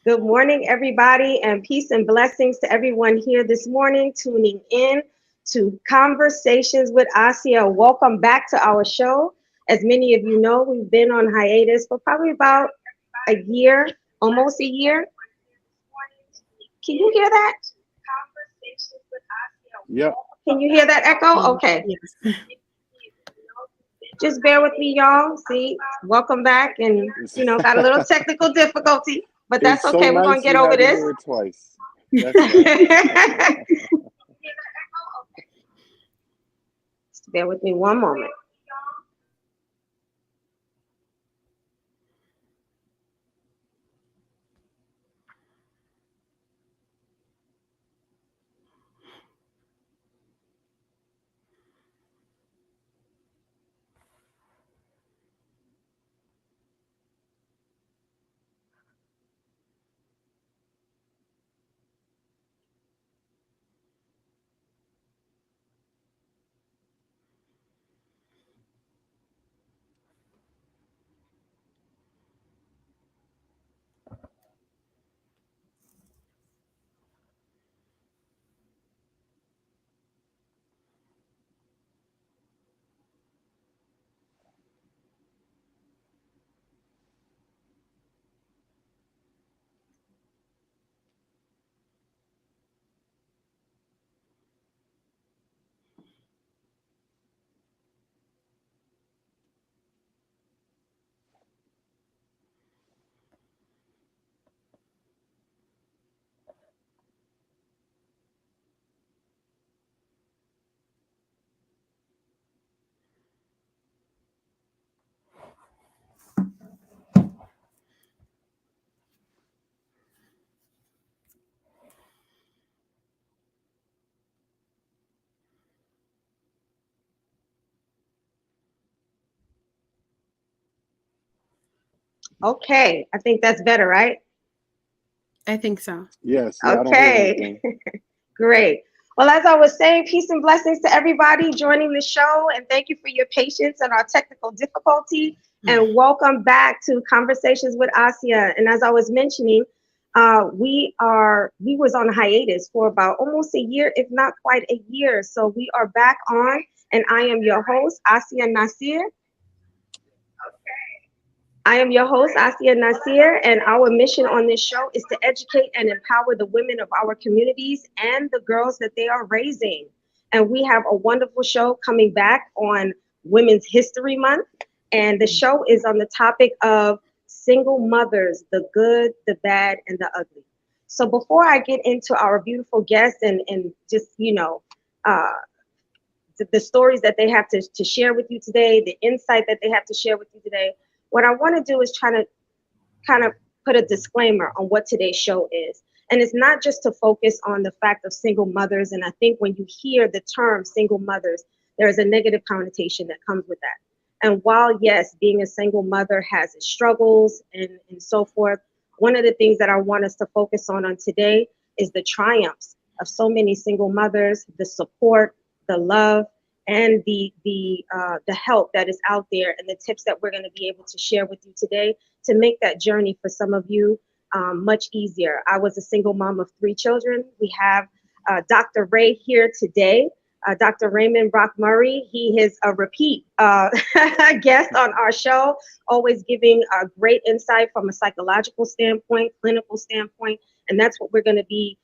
Good morning, everybody, and peace and blessings to everyone here this morning tuning in to Conversations with Asiya. Welcome back to our show. As many of you know, we've been on hiatus for probably about a year, almost a year. Can you hear that? Yep. Can you hear that echo? Okay. Yes. Just bear with me, y'all. See, welcome back, and got a little technical difficulty, but that's It's so okay. We're gonna nice get you over had to this. hear it twice. That's why. Just bear with me one moment. Okay, I think that's better, right? I think so. Yes, yeah, I don't hear Okay, anything. great. Well, as I was saying, peace and blessings to everybody joining the show, and thank you for your patience and our technical difficulty. And welcome back to Conversations with Asiya. And as I was mentioning, we was on hiatus for about almost a year, if not quite a year. So we are back on, and I am your host, Asiya Nasir. I am your host, Asiya Nasir, and our mission on this show is to educate and empower the women of our communities and the girls that they are raising. And we have a wonderful show coming back on Women's History Month. And the show is on the topic of single mothers, the good, the bad, and the ugly. So before I get into our beautiful guests and just, uh, the stories that they have to share with you today, the insight that they have to share with you today, what I want to do is try to kind of put a disclaimer on what today's show is. And it's not just to focus on the fact of single mothers. And I think when you hear the term single mothers, there is a negative connotation that comes with that. And while, yes, being a single mother has its struggles and so forth, one of the things that I want us to focus on today is the triumphs of so many single mothers, the support, the love, and the help that is out there, and the tips that we're going to be able to share with you today to make that journey for some of you much easier. I was a single mom of 3 children. We have Dr. Ray here today. Dr. Raymond Brock Murray. He is a repeat guest on our show, always giving a great insight from a psychological standpoint, clinical standpoint, and that's what we're going to be,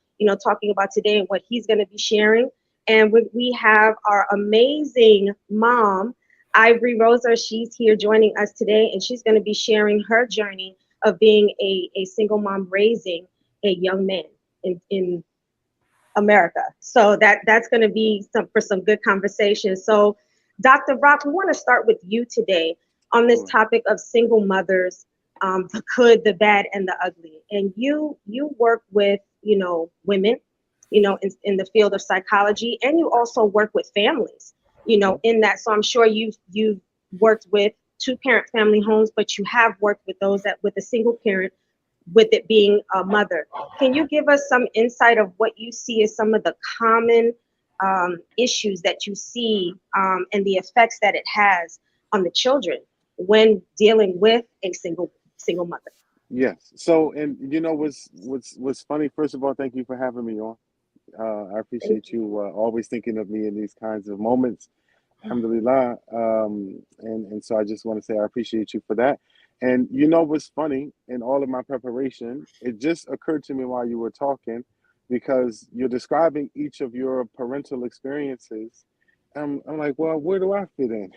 talking about today and what he's going to be sharing. And we have our amazing mom, Ivory Rosa. She's here joining us today, and she's going to be sharing her journey of being a single mom raising a young man in America. So that's going to be some good conversation. So, Dr. Brock, we want to start with you today on this topic of single mothers, the good, the bad, and the ugly. And you work with women, in the field of psychology, and you also work with families, in that. So I'm sure you've worked with 2-parent family homes, but you have worked with those that with a single parent, with it being a mother. Can you give us some insight of what you see as some of the common issues that you see and the effects that it has on the children when dealing with a single mother? Yes. So, and what's funny? First of all, thank you for having me on. I Thank appreciate you. you always thinking of me in these kinds of moments. Alhamdulillah. And so I just want to say I appreciate you for that. And you know what's funny? In all of my preparation, it just occurred to me while you were talking, because you're describing each of your parental experiences. I'm like, well, where do I fit in?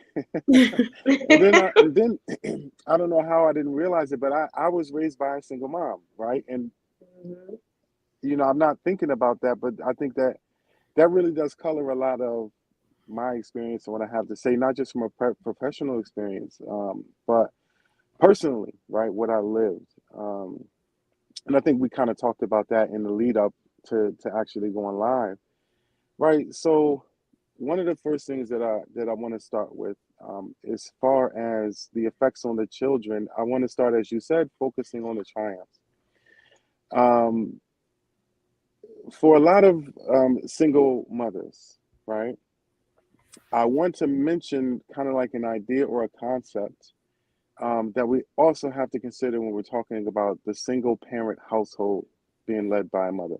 And then I don't know how I didn't realize it, but I was raised by a single mom, right? And Mhm. I'm not thinking about that, but I think that that really does color a lot of my experience and what I have to say, not just from a professional experience, but personally, right? What I lived, and I think we kind of talked about that in the lead up to actually going live, right? So one of the first things that I want to start with, as far as the effects on the children, I want to start, as you said, focusing on the triumphs. Um, for a lot of single mothers, right? I want to mention kind of like an idea or a concept that we also have to consider when we're talking about the single parent household being led by a mother,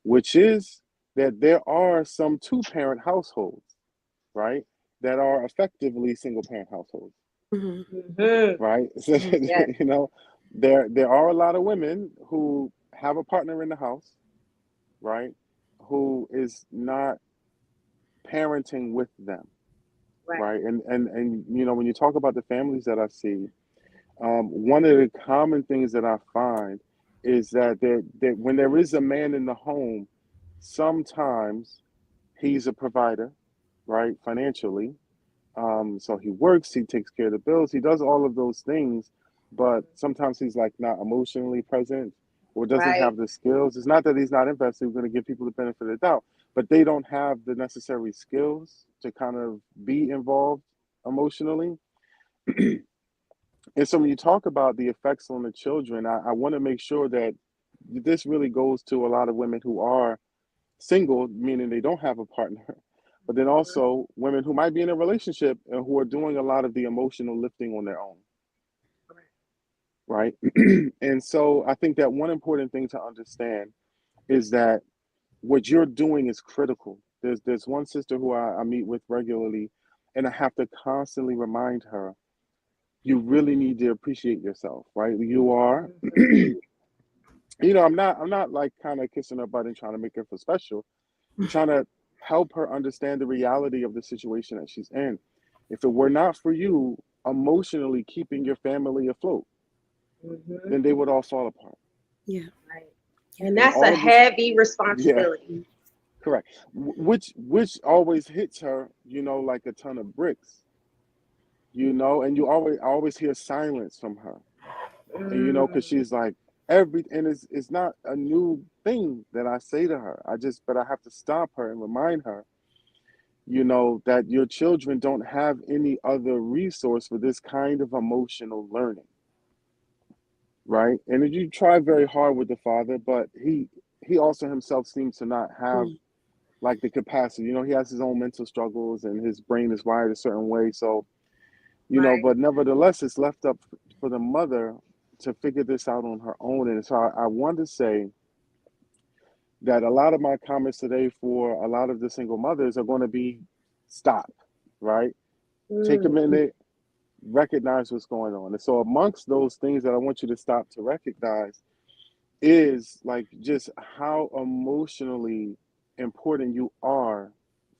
which is that there are some two parent households, right, that are effectively single parent households, Hmm. Mhm. right? So, Yes. you know, there are a lot of women who have a partner in the house, right, who is not parenting with them, Right. right? And when you talk about the families that I see, one of the common things that I find is that when there is a man in the home, sometimes he's a provider, right, financially. So he works, he takes care of the bills, he does all of those things, but sometimes he's like not emotionally present or doesn't Right. have the skills. It's not that he's not invested, we're going to give people the benefit of the doubt, but they don't have the necessary skills to kind of be involved emotionally. And so when you talk about the effects on the children, I want to make sure that this really goes to a lot of women who are single, meaning they don't have a partner, but then Mhm. also women who might be in a relationship and who are doing a lot of the emotional lifting on their own, Right. right? And so I think that one important thing to understand is that what you're doing is critical. There's one sister who I meet with regularly, and I have to constantly remind her, you really need to appreciate yourself, right? You are, Mhm. I'm not like kind of kissing her butt and trying to make her feel special. I'm trying to help her understand the reality of the situation that she's in. If it were not for you emotionally keeping your family afloat, Mhm. then they would all fall apart. Yeah. Right. Yeah. And And that's a all of this, heavy yeah, responsibility. Mm. correct. Which always hits her, like a ton of bricks, and I always hear silence from her. And because Mm. she's like, and it's not a new thing that I say to her. But I have to stop her and remind her, that your children don't have any other resource for this kind of emotional learning, right? And then you try very hard with the father, but he also himself seems to not have Mm. like the capacity. He has his own mental struggles and his brain is wired a certain way. So, Right. but nevertheless, it's left up for the mother to figure this out on her own. And so I want to say that a lot of my comments today for a lot of the single mothers are going to be stop, right? Take a Mm. minute, recognize what's going on. And so, amongst those things that I want you to stop to recognize is like just how emotionally important you are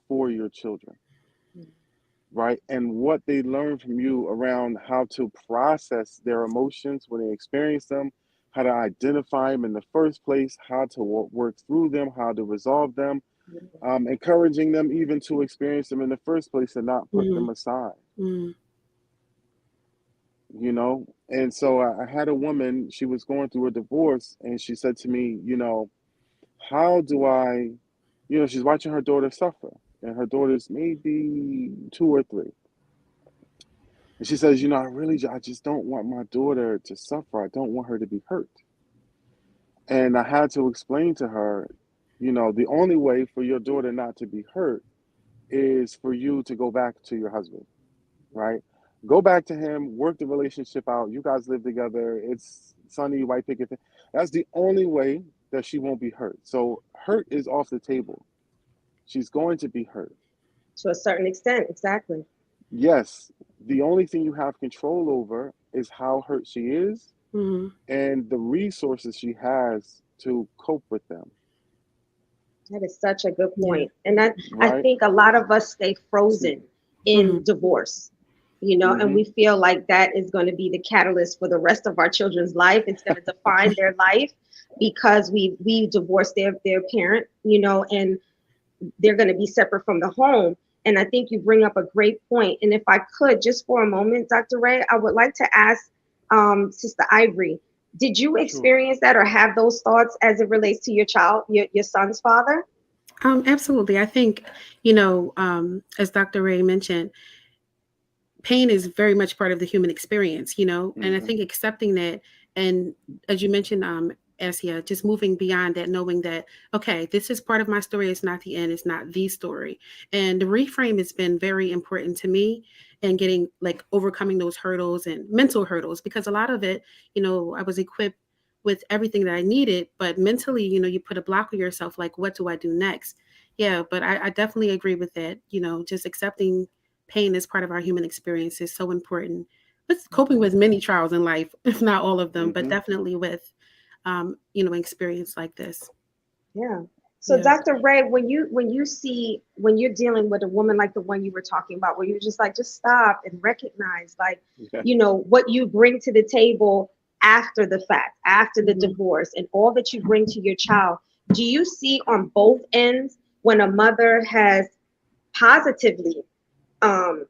for your children, right? And what they learn from you around how to process their emotions when they experience them, how to identify them in the first place, how to work through them, how to resolve them, encouraging them even to experience them in the first place and not put them Mm. aside. Mm. And so I had a woman, she was going through a divorce, and she said to me, how do I, she's watching her daughter suffer, and her daughter's maybe 2 or 3. And she says, I just don't want my daughter to suffer. I don't want her to be hurt. And I had to explain to her, the only way for your daughter not to be hurt is for you to go back to your husband, right? Go back to him, work the relationship out. You guys live together. It's sunny white picket fence. That's the only way that she won't be hurt. So hurt is off the table. She's going to be hurt. To a certain extent, exactly. Yes, the only thing you have control over is how hurt she is Hmm. and the resources she has to cope with them, That is such a good Yeah. point. And I right? think a lot of us stay frozen Hmm. in divorce, and Mm-hmm. we feel like that is going to be the catalyst for the rest of our children's life. It's going to define their life because we divorced their parent, and they're going to be separate from the home. And I think you bring up a great point. And if I could, just for a moment, Dr. Ray, I would like to ask Sister Ivory, did you Sure. experience that or have those thoughts as it relates to your child, your son's father? Absolutely. I think, as Dr. Ray mentioned, pain is very much part of the human experience, and I Mm-hmm. think accepting that, and as you mentioned, Asia, just moving beyond that, knowing that, okay, this is part of my story. It's not the end. It's not the story. And the reframe has been very important to me and getting like overcoming those hurdles and mental hurdles, because a lot of it, I was equipped with everything that I needed, but mentally, you put a block on yourself, like, what do I do next? Yeah, but I definitely agree with that. Just accepting pain is part of our human experience is so important. With coping with many trials in life, if not all of them, but Mm-hmm. definitely with, experience like this. Yeah. So Yeah. Dr. Ray, when you're dealing with a woman like the one you were talking about, where you're just like, just stop and recognize, like, Yeah. what you bring to the table after the fact, after the Mhm. divorce, and all that you bring to your child. Do you see on both ends when a mother has positively um,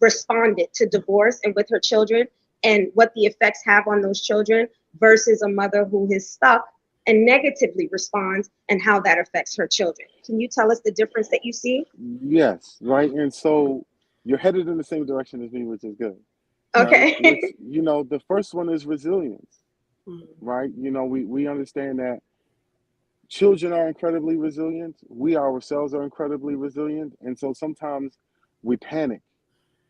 responded to divorce and with her children, and what the effects have on those children, versus a mother who is stuck and negatively responds and how that affects her children? Can you tell us the difference that you see? Yes, right. And so you're headed in the same direction as me, which is good, right? Which, Okay. the first one is resilience, Mhm. right? We understand that children are incredibly resilient. We ourselves are incredibly resilient. And so sometimes we panic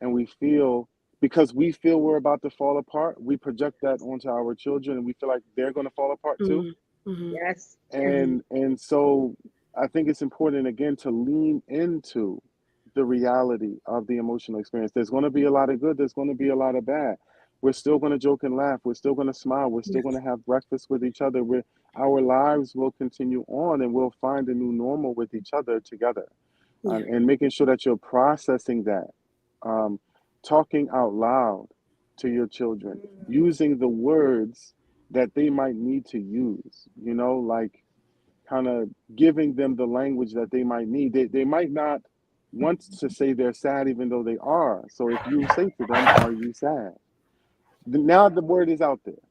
and we feel, because we feel we're about to fall apart, we project that onto our children and we feel like they're going to fall apart too. Mhm. Mhm. Yes. Yes. Mhm. And so I think it's important again to lean into the reality of the emotional experience. There's going to be a lot of good, there's going to be a lot of bad. We're still going to joke and laugh, we're still going to smile, we're still going Yes. to have breakfast with each other. Our lives will continue on and we'll find a new normal with each other together. Yeah. And making sure that you're processing that, um, talking out loud to your children, using the words that they might need to use, like kind of giving them the language that they might need. They might not want to say they're sad, even though they are. So if you say to them, "Are you sad?" Now the word is out there,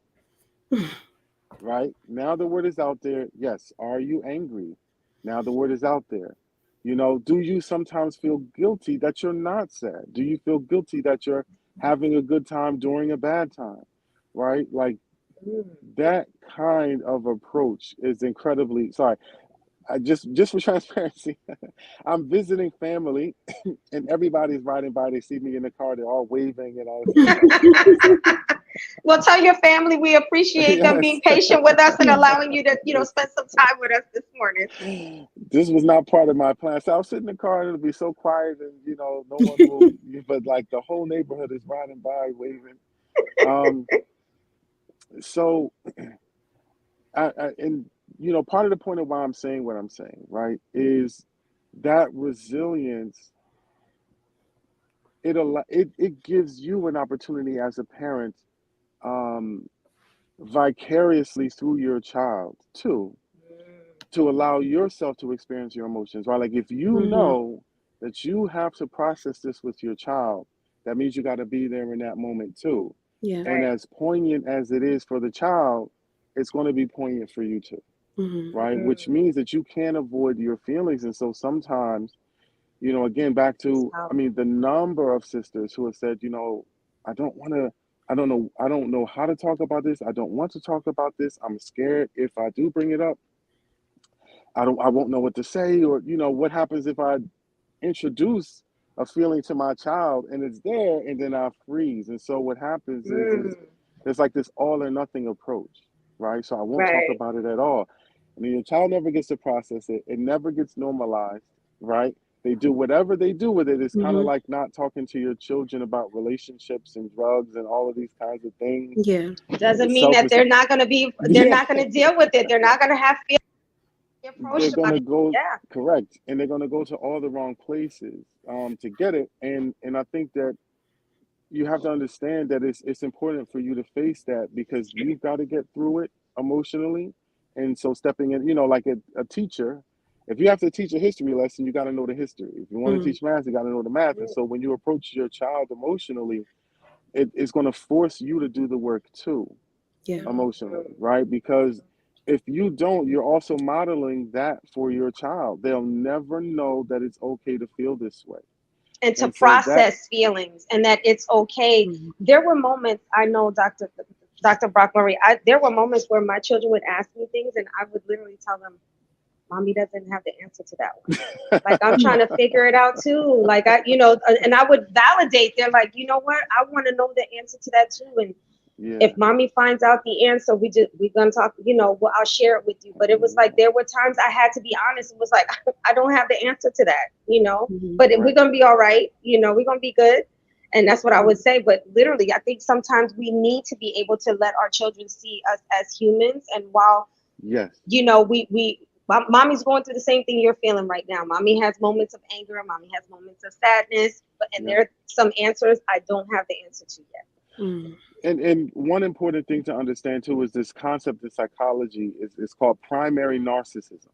right? Now the word is out there. Yes. Are you angry? Now the word is out there. Do you sometimes feel guilty that you're not sad? Do you feel guilty that you're having a good time during a bad time? Right? Like that kind of approach is incredibly, sorry. I just for transparency, I'm visiting family and everybody's riding by. They see me in the car, they're all waving and all this other kind of stuff. And so Well, tell your family we appreciate them being yes. patient with us and allowing you to, spend some time with us this morning. This was not part of my plan. So I'll sit in the car and it'll be so quiet and no one will, but like the whole neighborhood is riding by waving. Um, so and part of the point of why I'm saying what I'm saying, right, is that resilience. It gives you an opportunity as a parent, um, vicariously through your child too, to allow yourself to experience your emotions, right? Like if you Mhm. know that you have to process this with your child, that means you got to be there in that moment too. Yeah. And Right. as poignant as it is for the child, it's going to be poignant for you too, Mhm. right? Which means that you can't avoid your feelings. And so sometimes, again, back It's to, I powerful. mean, the number of sisters who have said, I don't want to, I don't know how to talk about this. I don't want to talk about this. I'm scared if I do bring it up, I won't know what to say, or, what happens if I introduce a feeling to my child and it's there and then I freeze. And so what happens is Mm. There's like this all or nothing approach, right? So I won't talk Right. about it at all. And then your child never gets to process it. It never gets normalized, right? They do whatever they do with it. It's kind of Hmm. like not talking to your children about relationships and drugs and all of these kinds of things. Yeah. Doesn't It's mean that selfish. they're Yeah, not gonna deal with it. They're not gonna have feelings they're approached about gonna it. go Yeah. correct, and they're gonna go to all the wrong places to get it. And I think that you have to understand that it's important for you to face that because you've got to get through it emotionally. And so stepping in, like a teacher, if you have to teach a history lesson, you got to know the history. If you want to Mm. teach math, you got to know the math. And so when you approach your child emotionally, it's going to force you to do the work too, Yeah. emotionally, right? Because if you don't, you're also modeling that for your child. They'll never know that it's okay to feel this way. And to And so that, process feelings and that it's okay. Mm. There were moments, I know, Dr. Brock Murray, there were moments where my children would ask me things and I would literally tell them, Mommy doesn't have the answer to that one. Like, I'm trying to figure it out too. Like, and I would validate. They're like, you know what? I want to know the answer to that too. And yeah. if Mommy finds out the answer, we're gonna talk. Well, I'll share it with you. But it was like there were times I had to be honest. It was like I don't have the answer to that. Mhm. But we're Right. gonna be all right. We're gonna be good. And that's what I would say. But literally, I think sometimes we need to be able to let our children see us as humans. And while Yes. Mommy's going through the same thing you're feeling right now. Mommy has moments of anger. Mommy has moments of sadness. And Yeah. there are some answers I don't have the answer to yet. Mm. And one important thing to understand too is this concept in psychology is called primary narcissism,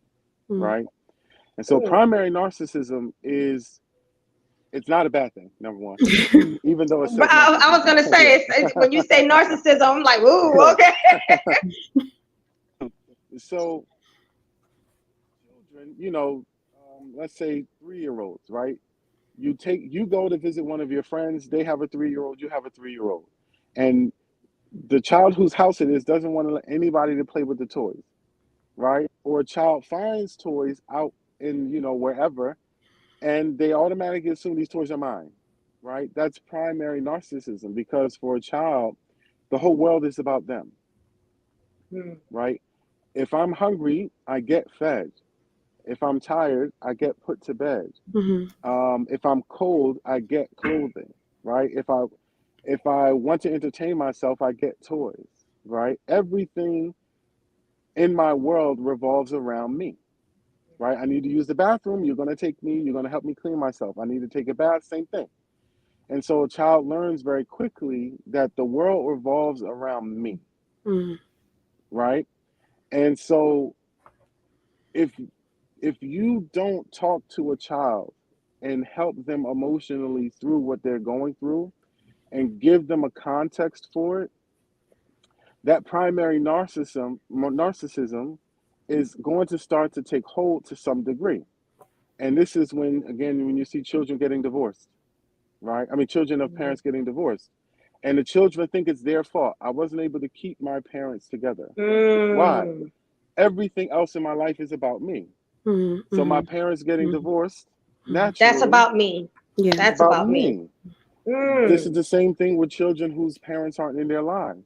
Mm. right? And so primary narcissism it's not a bad thing, number one, even though it But says I was narcissism. gonna say, when you say narcissism, I'm like, ooh, Yeah. okay. So children, let's say 3-year-olds, right? You go to visit one of your friends, they have a 3-year-old, you have a 3-year-old. And the child whose house it is doesn't want to let anybody to play with the toys, right? Or a child finds toys out in, wherever, and they automatically assume these toys are mine, right? That's primary narcissism because for a child, the whole world is about them, right? If I'm hungry, I get fed. If I'm tired, I get put to bed. Mhm. If I'm cold, I get clothing, right? If I want to entertain myself, I get toys, right? Everything in my world revolves around me, right? I need to use the bathroom. You're going to take me. You're going to help me clean myself. I need to take a bath. Same thing. And so a child learns very quickly that the world revolves around me, Mm. right? And so if if you don't talk to a child and help them emotionally through what they're going through and give them a context for it, that primary narcissism is going to start to take hold to some degree. And this is when you see children getting divorced, right? I mean, children of parents getting divorced. And the children think it's their fault. I wasn't able to keep my parents together. Why? Mm, Everything else in my life is about me. Mhm. So my Mhm. parents getting Mhm. divorced, Mhm. that's naturally, about me. Yeah. it's That's about about me. me. This is Mm, the same thing with children whose parents aren't in their lives,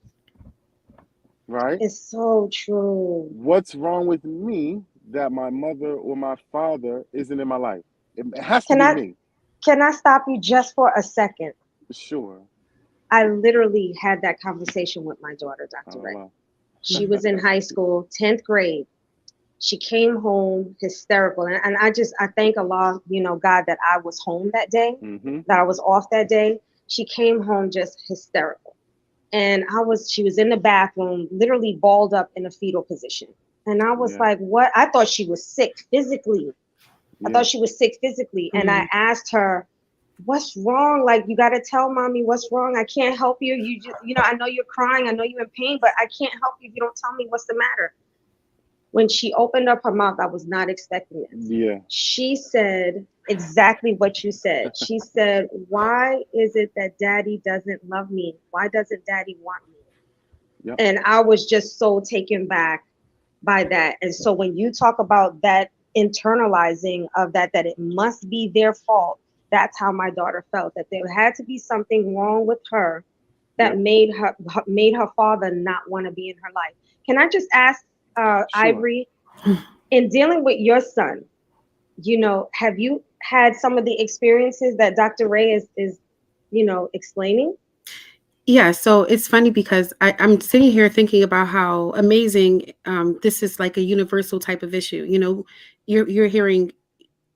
right? it's so true. What's wrong with me that my mother or my father isn't in my life? It has to Can be I me. can I stop you just for a second? Sure. I literally had that conversation with my daughter, Dr. Oh, Ray. wow. She was in high school, 10th grade. She came home hysterical. And I thank Allah, God, that I was home that day, Mm-hmm. that I was off that day. She came home just hysterical. And she was in the bathroom, literally balled up in a fetal position. And I was Yeah. like, what? I thought she was sick physically. I thought Yeah. she was sick physically. And I Mhm. asked her, what's wrong? Like, you got to tell Mommy what's wrong. I can't help you. You just, I know you're crying. I know you're in pain, but I can't help you if you don't tell me what's the matter. When she opened up her mouth, I was not expecting this. Yeah. She said exactly what you said. She said, why is it that Daddy doesn't love me? Why doesn't Daddy want me? Yep. And I was just so taken back by that. And so when you talk about that internalizing of that it must be their fault, that's how my daughter felt, that there had to be something wrong with her that Yep. made her father not want to be in her life. Can I just ask, Sure. Ivory, in dealing with your son, have you had some of the experiences that Dr. Ray is explaining? Yeah, so it's funny because I'm sitting here thinking about how amazing this is, like a universal type of issue. You're hearing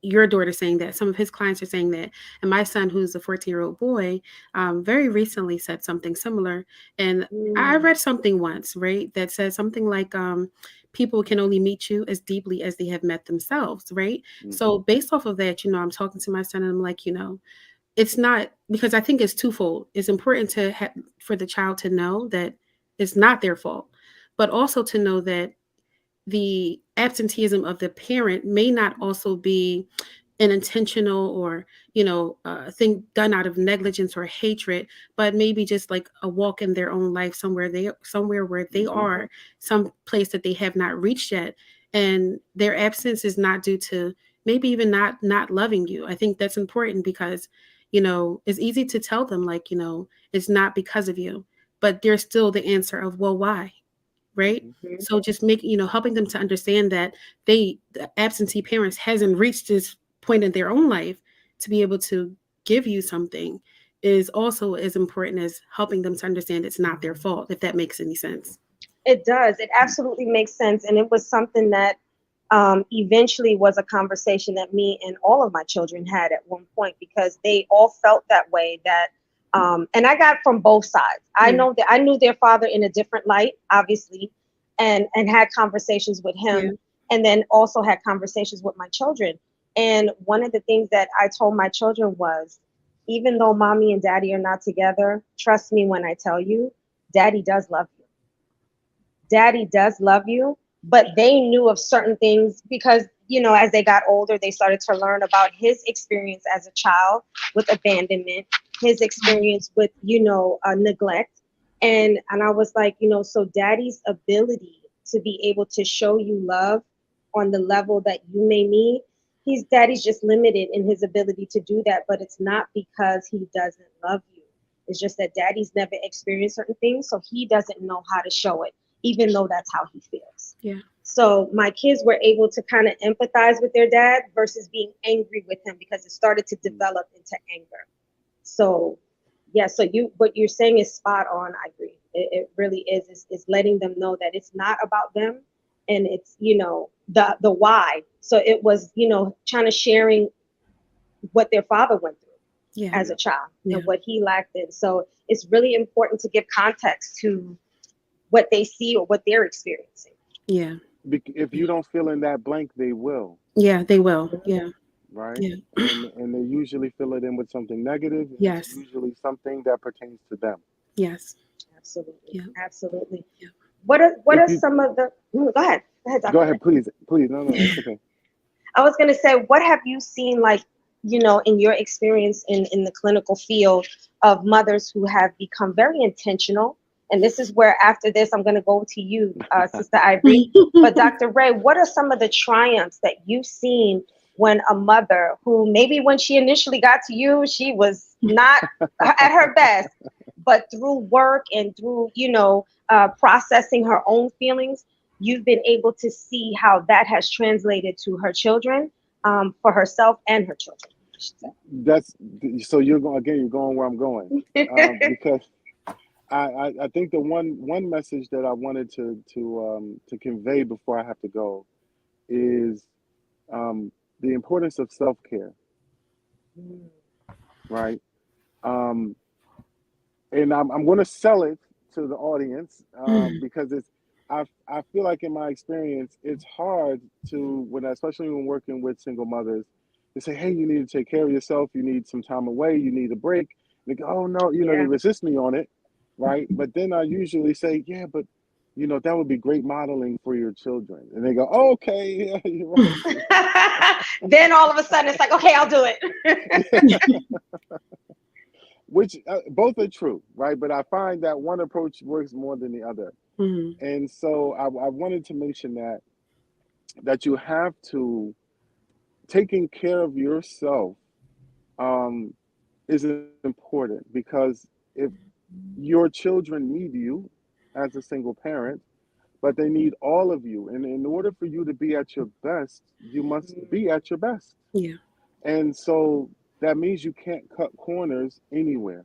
your daughter saying that, some of his clients are saying that, and my son, who's a 14-year-old boy, very recently said something similar. And I Mm, read something once, right, that says something like, people can only meet you as deeply as they have met themselves, right? So Hmm. based off of that, I'm talking to my son and I'm like, it's not, because I think it's twofold. It's important for the child to know that it's not their fault, but also to know that the absenteeism of the parent may not also be an intentional or thing done out of negligence or hatred, but maybe just like a walk in their own life, somewhere where they Hmm. are, some place that they have not reached yet, and their absence is not due to maybe even not loving you. I think that's important because it's easy to tell them, like, it's not because of you, but there's still the answer of, well, why, right? Hmm. mhm. So just helping them to understand that the absentee parents hasn't reached this point in their own life to be able to give you something is also as important as helping them to understand it's not their fault, if that makes any sense. It does. It absolutely makes sense. And it was something that eventually was a conversation that me and all of my children had at one point because they all felt that way. And I got from both sides. I Yeah. know that I knew their father in a different light, obviously, and had conversations with Yeah. him, and then also had conversations with my children. And one of the things that I told my children was, even though mommy and daddy are not together, trust me when I tell you, daddy does love you. Daddy does love you, but they knew of certain things because, as they got older, they started to learn about his experience as a child with abandonment, his experience with, neglect. And I was like, so daddy's ability to be able to show you love on the level that you may need, daddy's just limited in his ability to do that, but it's not because he doesn't love you. It's just that daddy's never experienced certain things, so he doesn't know how to show it, even though that's how he feels. Yeah. So my kids were able to kind of empathize with their dad versus being angry with him because it started to develop into anger. So yeah, so what you're saying is spot on. I agree. It really is. It's letting them know that it's not about them, and it's the why. So it was trying to sharing what their father went through Yeah. as a Yeah. child and Yeah. what he lacked in. So it's really important to give context to what they see or what they're experiencing. Yeah. If you don't fill in that blank, they will, Yeah, they will. Mhm. Yeah. right? Yeah. And they usually fill it in with something negative, and it's Yes. usually something that pertains to them. Yes. Absolutely, Yeah. absolutely. Yeah. What If are you some of the? Go ahead, Go Doctor Ray. ahead, please, please. No, no, it's okay. I was gonna say, what have you seen, like in your experience in the clinical field of mothers who have become very intentional? And this is where after this, I'm gonna go to you, Sister Ivory. But Dr. Ray, what are some of the triumphs that you've seen when a mother who maybe when she initially got to you, she was not at her best, but through work and through, processing her own feelings, you've been able to see how that has translated to her children, for herself and her children, I should That's so you're going again. You're going where I'm going, say. because I think the one message that I wanted to convey before I have to go is the importance of self care, right? Um, and I'm going to sell it to the audience, because I feel like in my experience it's hard to when especially when working with single mothers to say, hey, you need to take care of yourself, you need some time away, you need a break. They go, oh no, they Yeah. resist me on it, right? But then I usually say, yeah, but that would be great modeling for your children, and they go, oh, okay, yeah, you're right. Then all of a sudden it's like, okay, I'll do it. Which both are true, right? But I find that one approach works more than the other. Hmm. And so I wanted to mention that you have to taking care of yourself, um, is important because if your children need you as a single parent, but they need all of you. And in order for you to be at your best, you must be at your best. Yeah. And so that means you can't cut corners anywhere.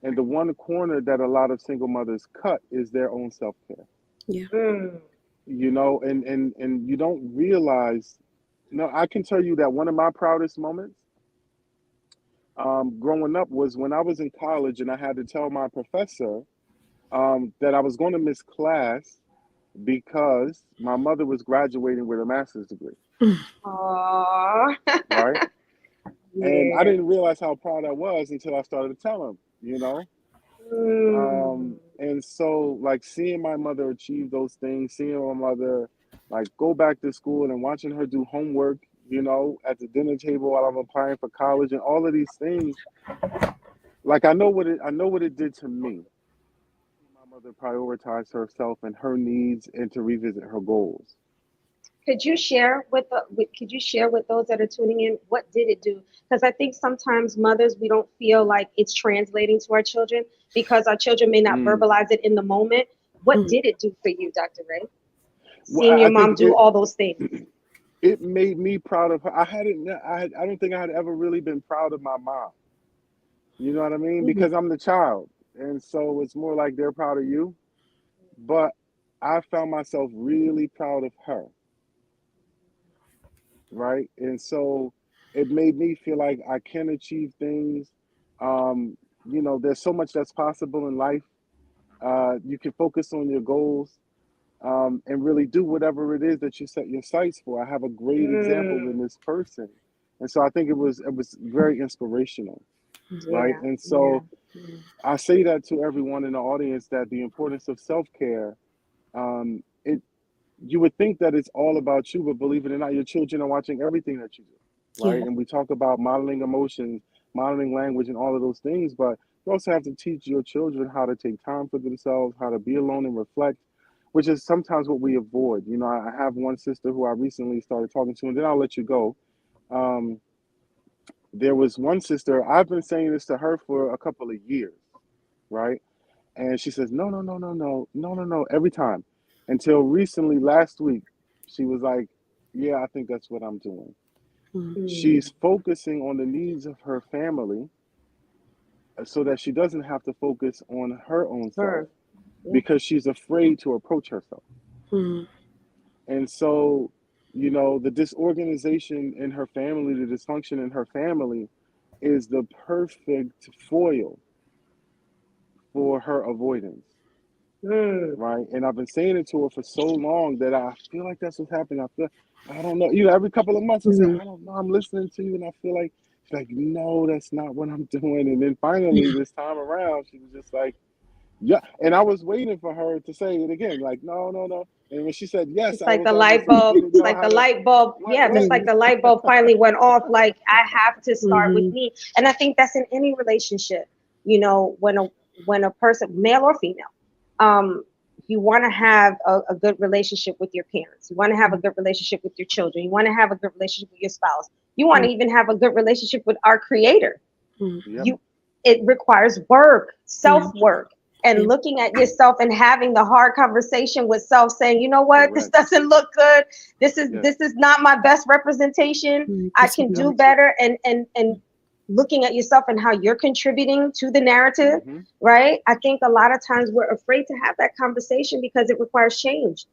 And the one corner that a lot of single mothers cut is their own self-care. Yeah. You know, and you don't realize. No, I can tell you that one of my proudest moments growing up was when I was in college and I had to tell my professor that I was going to miss class because my mother was graduating with a master's degree, Aww. right? And I Yeah. didn't realize how proud I was until I started to tell him, you know? And so, like, seeing my mother achieve those things, seeing my mother, like, go back to school and watching her do homework, you know, at the dinner table while I'm applying for college and all of these things, like, I know what it did to me. My mother prioritized herself and her needs and to revisit her goals. Could you share could you share with those that are tuning in, what did it do? Because I think sometimes mothers, we don't feel like it's translating to our children because our children may not Mm. verbalize it in the moment. What Mhm. did it do for you, Dr. Ray? Well, Seeing your I mom think do all those things. it made me proud of her. I don't think I had ever really been proud of my mom. You know what I mean? Because I'm the child. And so it's more like they're proud of you. But I found myself really proud of her, right? And so it made me feel like I can achieve things. You know, there's so much that's possible in life. You can focus on your goals and really do whatever it is that you set your sights for. I have a great example in this person. And so I think it was very inspirational, right? Yeah, And yeah. so I say that to everyone in the audience that the importance of self-care, it you would think that it's all about you, but believe it or not, your children are watching everything that you do, right? Yeah. And we talk about modeling emotions, modeling language, and all of those things, but you also have to teach your children how to take time for themselves, how to be alone and reflect, which is sometimes what we avoid. You know, I have one sister who I recently started talking to, and then I'll let you go. Um, there was one sister, I've been saying this to her for a couple of years, right? And she says, no, no, no, no, no, no, no, no, every time. Until recently, last week, she was like, yeah, I think that's what I'm doing. Mhm. She's focusing on the needs of her family so that she doesn't have to focus on her own self Her. Yeah. because she's afraid to approach herself. Mhm. And so, you know, the disorganization in her family, the dysfunction in her family is the perfect foil for her avoidance. Right. And I've been saying it to her for so long that I feel like that's what's happening. I don't know. You know, every couple of months I say, Mhm. I don't know, I'm listening to you and I feel like she's like, no, that's not what I'm doing. And then finally this time around, she was just like, yeah. And I was waiting for her to say it again, like, no, no, no. And when she said yes, It's I like was the almost light like bulb. didn't It's know like how the to light bulb. Yeah, just like Mhm. the light bulb finally went off. Like I have to start with Mhm. me, and I think that's in any relationship. You know, when a person, male or female, um, you want to have a good relationship with your parents. You want to have a good relationship with your children. You want to have a good relationship with your spouse. You want to even have a good relationship with our Creator. Mhm. Yep. You, it requires work, Yeah. self work, Yeah. and looking at yourself and having the hard conversation with self, saying, you know what, this Correct. doesn't look good. Yes. This is not my best representation. Mhm. I Just can do acknowledge. better, and looking at yourself and how you're contributing to the narrative, Mm-hmm. right? I think a lot of times we're afraid to have that conversation because it requires change.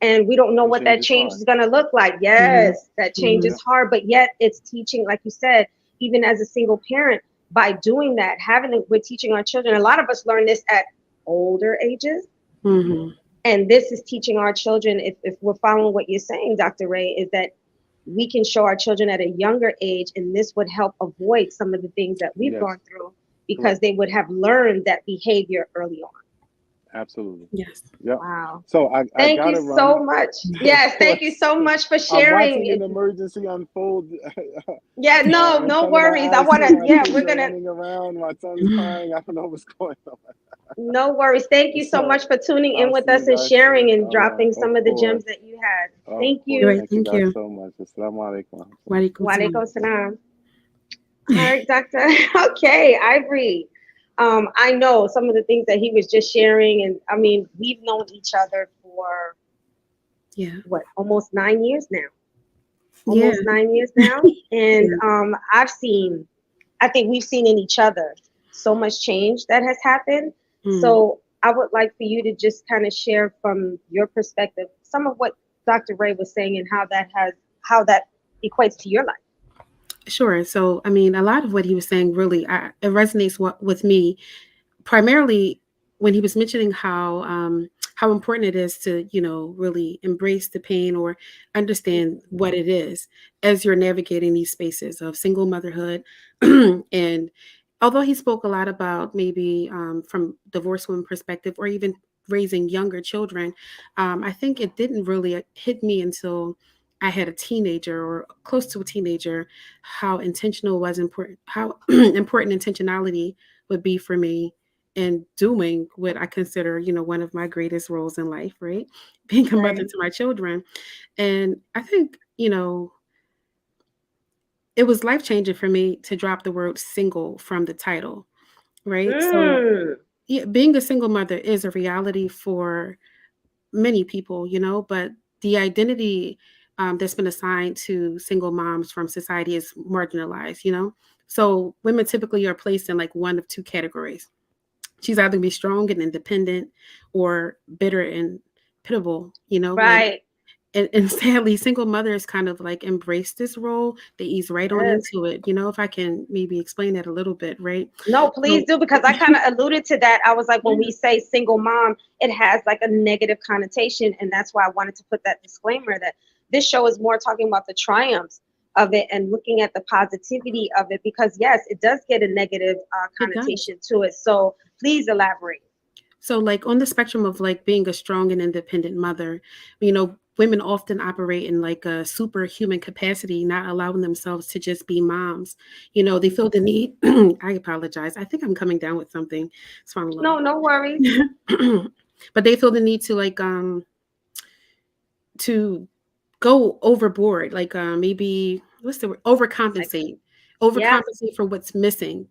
And we don't know And what change that is change hard. is going to look like. Mhm. Yes, that change Mhm. is Yep. hard, but yet it's teaching, like you said, even as a single parent, by doing that, we're teaching our children. A lot of us learn this at older ages. Mhm. And this is teaching our children, if we're following what you're saying, Dr. Ray, is that we can show our children at a younger age, and this would help avoid some of the things that we've Yes. gone through because Correct. they would have learned that behavior early on. Absolutely. Yes. Yep. Wow. So I Thank you gotta run. so much. Of Yes, thank you course. so much for I'm watching an sharing. emergency unfold Yeah, no, in no front of my worries. I eyes want too. to, My yeah, kids we're are going to, running around. My son's crying. I don't know what's going no worries. Thank on. you so So much for tuning in I'll with see you us and guys sharing soon. and All right. dropping some of the gems that you had. Of Thank course. All right. you. Thank you Thank guys you. so much. Assalamu alaikum. Walaikum Wa salam. alaikum salam. All right, Doctor. Okay, Ivory. I know some of the things that he was just sharing, and I mean, we've known each other for Yeah. what, almost 9 years now. Yeah. Almost 9 years now, and Yeah. I think we've seen in each other so much change that has happened. Mm. So I would like for you to just kind of share from your perspective some of what Dr. Ray was saying and how that equates to your life. Sure. So, I mean, a lot of what he was saying really it resonates with me primarily when he was mentioning how important it is to really embrace the pain or understand what it is as you're navigating these spaces of single motherhood. And although he spoke a lot about maybe from divorced women perspective or even raising younger children, I think it didn't really hit me until I had a teenager or close to a teenager, how intentional was important, how important intentionality would be for me in doing what I consider, one of my greatest roles in life, right? Being a mother Right. to my children. And I think, it was life changing for me to drop the word single from the title, right? So, Mm, yeah, being a single mother is a reality for many people, but the identity that's been assigned to single moms from society is marginalized. So women typically are placed in like one of two categories. She's either be strong and independent or bitter and pitiable, like right. and sadly single mothers kind of like embrace this role. They ease right on Yes. into it. If I can maybe explain that a little bit, right? No, please So do, because I kind of alluded to that. I was like, when yeah, we say single mom, it has like a negative connotation, and that's why I wanted to put that disclaimer that this show is more talking about the triumphs of it and looking at the positivity of it, because yes, it does get a negative it does. connotation to it. So please elaborate. So, like on the spectrum of like being a strong and independent mother, women often operate in like a superhuman capacity, not allowing themselves to just be moms. They feel the need. I apologize. I think I'm coming down with something. So I'm No, no worries. low. But they feel the need to like to go overboard, like maybe what's the word? Like, yes, Overcompensate for what's missing.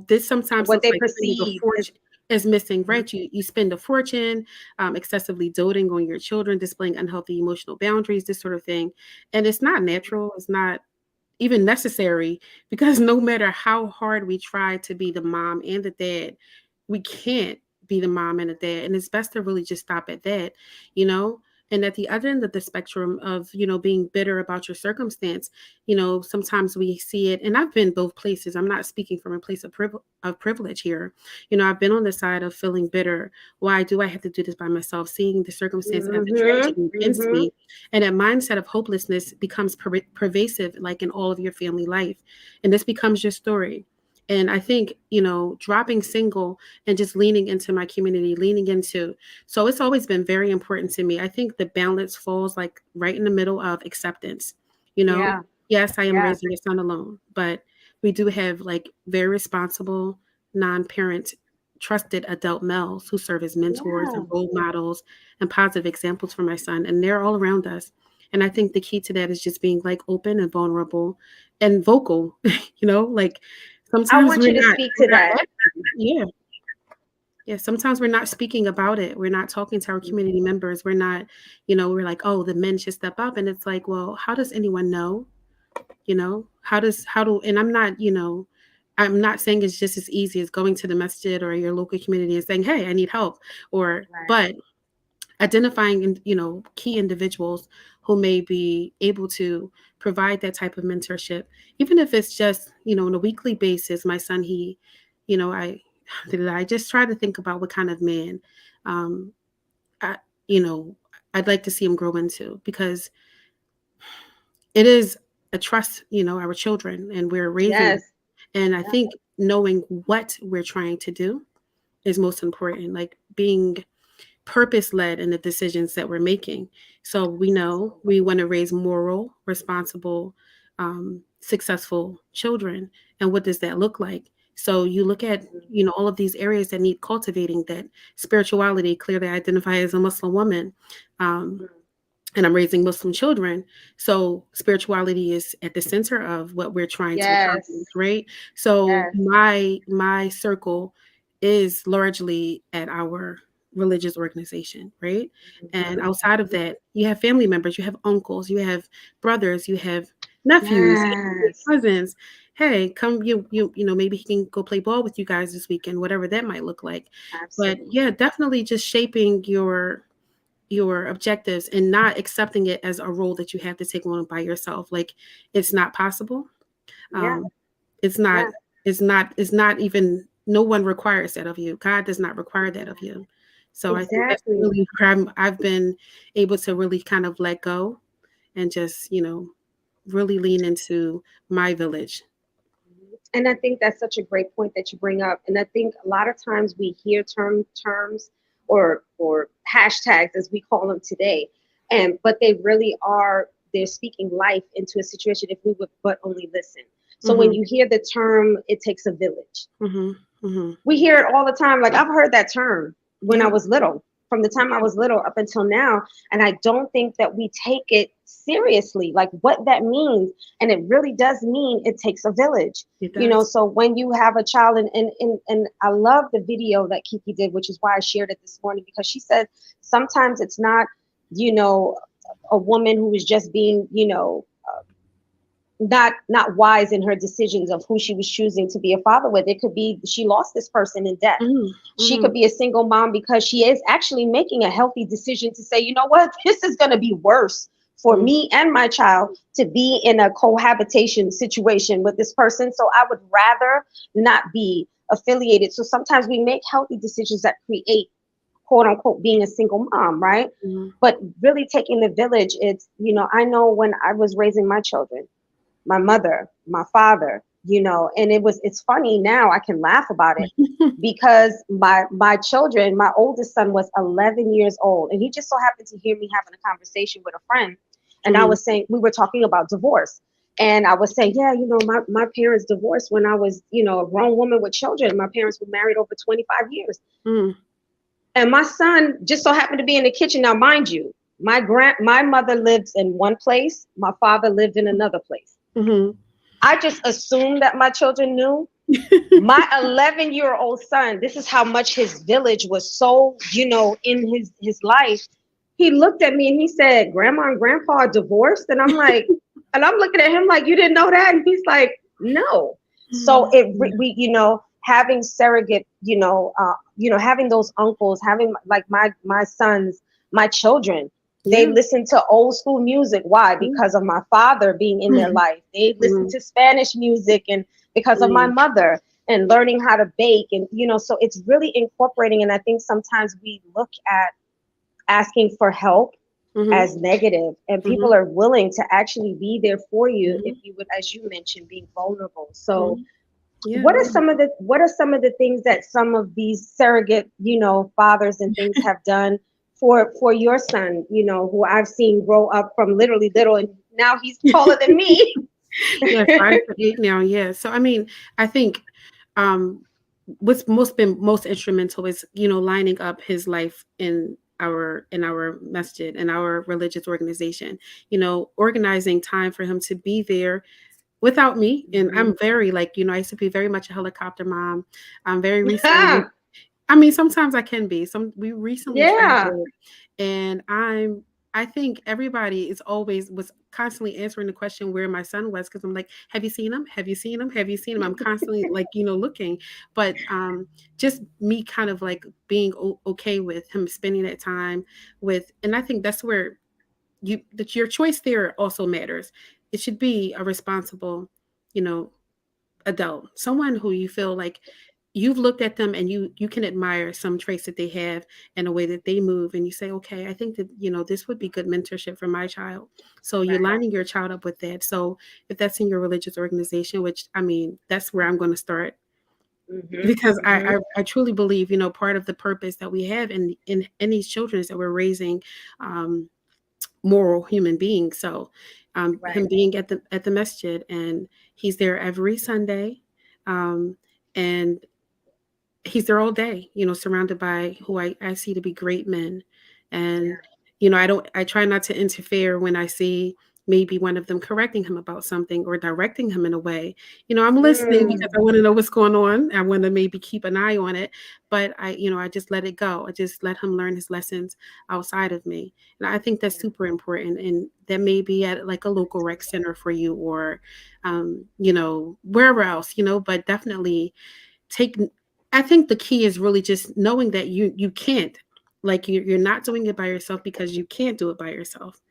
This sometimes what looks they like spending a perceive as. fortune is missing, Mhm. right? You spend a fortune, excessively doting on your children, displaying unhealthy emotional boundaries, this sort of thing, and it's not natural. It's not even necessary because no matter how hard we try to be the mom and the dad, we can't be the mom and the dad. And it's best to really just stop at that, you know? And at the other end of the spectrum of, being bitter about your circumstance, sometimes we see it. And I've been both places. I'm not speaking from a place of privilege here. I've been on the side of feeling bitter. Why do I have to do this by myself? Seeing the circumstance as a Mhm. tragedy against Mhm. me, and that mindset of hopelessness becomes pervasive, like in all of your family life. And this becomes your story. And I think, dropping single and just leaning into my community, leaning into. So it's always been very important to me. I think the balance falls like right in the middle of acceptance. You know, Yeah. yes, I am Yeah. raising a son alone, but we do have like very responsible, non parent, trusted adult males who serve as mentors Yeah. and role models and positive examples for my son. And they're all around us. And I think the key to that is just being like open and vulnerable and vocal, like I sometimes want we're you to not, speak we're to not that. acting. Yeah. Yeah. Sometimes we're not speaking about it. We're not talking to our community members. We're not, we're like, oh, the men should step up. And it's like, well, how does anyone know? And I'm not saying it's just as easy as going to the masjid or your local community and saying, hey, I need help. Right. But identifying, key individuals who may be able to provide that type of mentorship, even if it's just, on a weekly basis. My son, he, I just try to think about what kind of man, um, I, you know, I'd like to see him grow into, because it is a trust, our children, and we're raising them. Yes. And I Yeah. think knowing what we're trying to do is most important, like being purpose led in the decisions that we're making. So we know we want to raise moral, responsible, successful children. And what does that look like? So you look at, all of these areas that need cultivating, that spirituality, clearly identify as a Muslim woman. Um, and I'm raising Muslim children. So spirituality is at the center of what we're trying to accomplish, Yes. right? So Yes. my circle is largely at our religious organization, right? And Mhm. outside of that, you have family members, you have uncles, you have brothers, you have nephews, Yes. cousins. Hey, come maybe he can go play ball with you guys this weekend, whatever that might look like. But yeah, Absolutely. definitely just shaping your objectives and not accepting it as a role that you have to take on by yourself. Like it's not possible. Yeah. Um, it's not, Yeah. it's not even, no one requires that of you. God does not require that of you. So I think that's Exactly. really where I've been able to really kind of let go and just, really lean into my village. And I think that's such a great point that you bring up. And I think a lot of times we hear terms or hashtags as we call them today, and but they really are, they're speaking life into a situation if we would but only listen. So when Mm-hmm, you hear the term, it takes a village, mm-hmm, mm-hmm. we hear it all the time. Like I've heard that term when I Yeah. was little, from the time I was little up until now. And I don't think that we take it seriously, like what that means. And it really does mean it takes a village. It You know, does. so when you have a child, and I love the video that Kiki did, which is why I shared it this morning, because she said sometimes it's not, you know, a woman who is just being, not wise in her decisions of who she was choosing to be a father with. It could be she lost this person in death. Mm-hmm, She mm-hmm, could be a single mom because she is actually making a healthy decision to say, you know what, this is going to be worse for mm-hmm. me and my child to be in a cohabitation situation with this person. So I would rather not be affiliated. So sometimes we make healthy decisions that create, quote unquote, being a single mom, right? Mm-hmm. But really taking the village, it's, I know when I was raising my children, my mother, my father, and it's funny now, I can laugh about it because my children, my oldest son was 11 years old, and he just so happened to hear me having a conversation with a friend, and I Mm-hmm. was saying, we were talking about divorce, and I was saying, yeah, my parents divorced when I was, a grown woman with children. My parents were married over 25 years. Mm-hmm. And my son just so happened to be in the kitchen. Now, mind you, my mother lives in one place, my father lived in another place. Mm-hmm. I just assumed that my children knew. My 11-year-old son, this is how much his village was so, in his life. He looked at me and he said, Grandma and Grandpa are divorced. And I'm like, and I'm looking at him like, you didn't know that? And he's like, no. So we, having surrogate, having those uncles, having like my sons, my children, they Yeah. listen to old school music. Why? Because of my father being in their life. They listen Mm-hmm. to Spanish music, and because of my mother, and learning how to bake. And so it's really incorporating. And I think sometimes we look at asking for help Mm-hmm. as negative, and Mm-hmm. people are willing to actually be there for you if Mm-hmm. you would, as you mentioned, being vulnerable. So Mm-hmm. Yeah. what are some of the things that some of these surrogate, fathers and things have done for your son, who I've seen grow up from literally little, and now he's taller than me. Yeah, 5 to 8 now. Yeah. So I mean, I think um what's been most instrumental is, lining up his life in our masjid, in our religious organization, organizing time for him to be there without me. And Mhm. I'm very, like, I used to be very much a helicopter mom. I'm very recently, I mean, sometimes I can be. We recently Yeah. traveled, and I think everybody is always was constantly answering the question where my son was, because I'm like, have you seen him? Have you seen him? Have you seen him? I'm constantly, like, looking. But just me kind of like being okay with him spending that time with, and I think that's where that your choice there also matters. It should be a responsible, you know, adult, someone who you feel like you've looked at them and you can admire some traits that they have and the way that they move, and you say, okay, I think that this would be good mentorship for my child. So you're Right. lining your child up with that. So if that's in your religious organization, which, I mean, that's where I'm going to start, Mhm. because Mhm. I truly believe, part of the purpose that we have in these children is that we're raising um, moral human beings. So Right. him being at the masjid, and he's there every Sunday, um, and he's there all day, surrounded by who I see to be great men. And Yeah. I try not to interfere when I see maybe one of them correcting him about something or directing him in a way. I'm listening because I Mm, want to know what's going on. I want to maybe keep an eye on it, but I just let it go. I just let him learn his lessons outside of me. And I think that's yeah, super important. And that may be at like a local rec center for you or, wherever else, but definitely take I think the key is really just knowing that you can't, like, you're not doing it by yourself because you can't do it by yourself.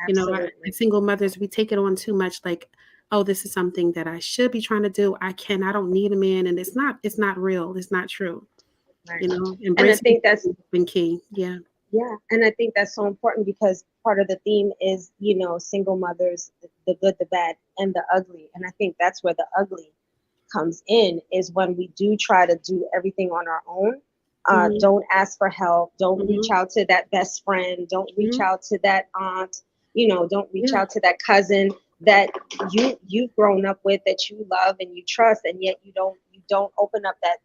absolutely. As single mothers, we take it on too much, like, oh, this is something that I should be trying to do. I don't need a man. And it's not real. It's not true. Right. And I Embracing think that's, has been key. Yeah. yeah, and I think that's so important because part of the theme is, single mothers, the good, the bad, and the ugly. And I think that's where the ugly comes in, is when we do try to do everything on our own. Hmm. Don't ask for help. Don't reach Hmm. out to that best friend. Don't reach Hmm. out to that aunt. Don't reach Yeah. out to that cousin that you've grown up with, that you love and you trust, and yet you don't open up that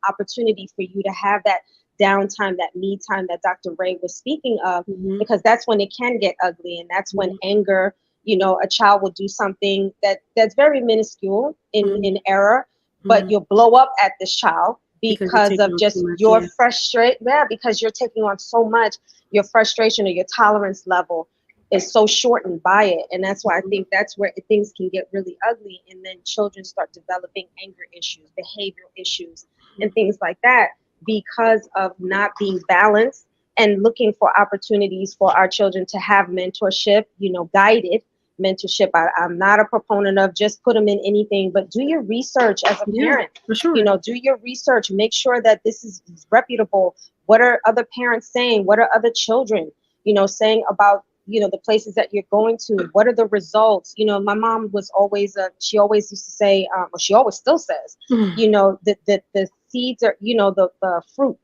opportunity for you to have that downtime, that me time that Dr. Ray was speaking of, Hmm. because that's when it can get ugly, and that's when anger, a child will do something that's very minuscule Hmm. in error, but Hmm. you'll blow up at this child Because you're because taking of on too just much. your Yeah. frustration. Yeah, because you're taking on so much. Your frustration or your tolerance level is so shortened by it, and that's why I think that's where things can get really ugly, and then children start developing anger issues, behavioral issues, and things like that, because of not being balanced and looking for opportunities for our children to have mentorship, guided mentorship. I'm not a proponent of just put them in anything, but do your research as a Yeah, parent. for sure. Do your research. Make sure that this is reputable. What are other parents saying? What are other children, saying about, the places that you're going to? What are the results? My mom was always, she always used to say, or she always still says, the seeds are, the fruit,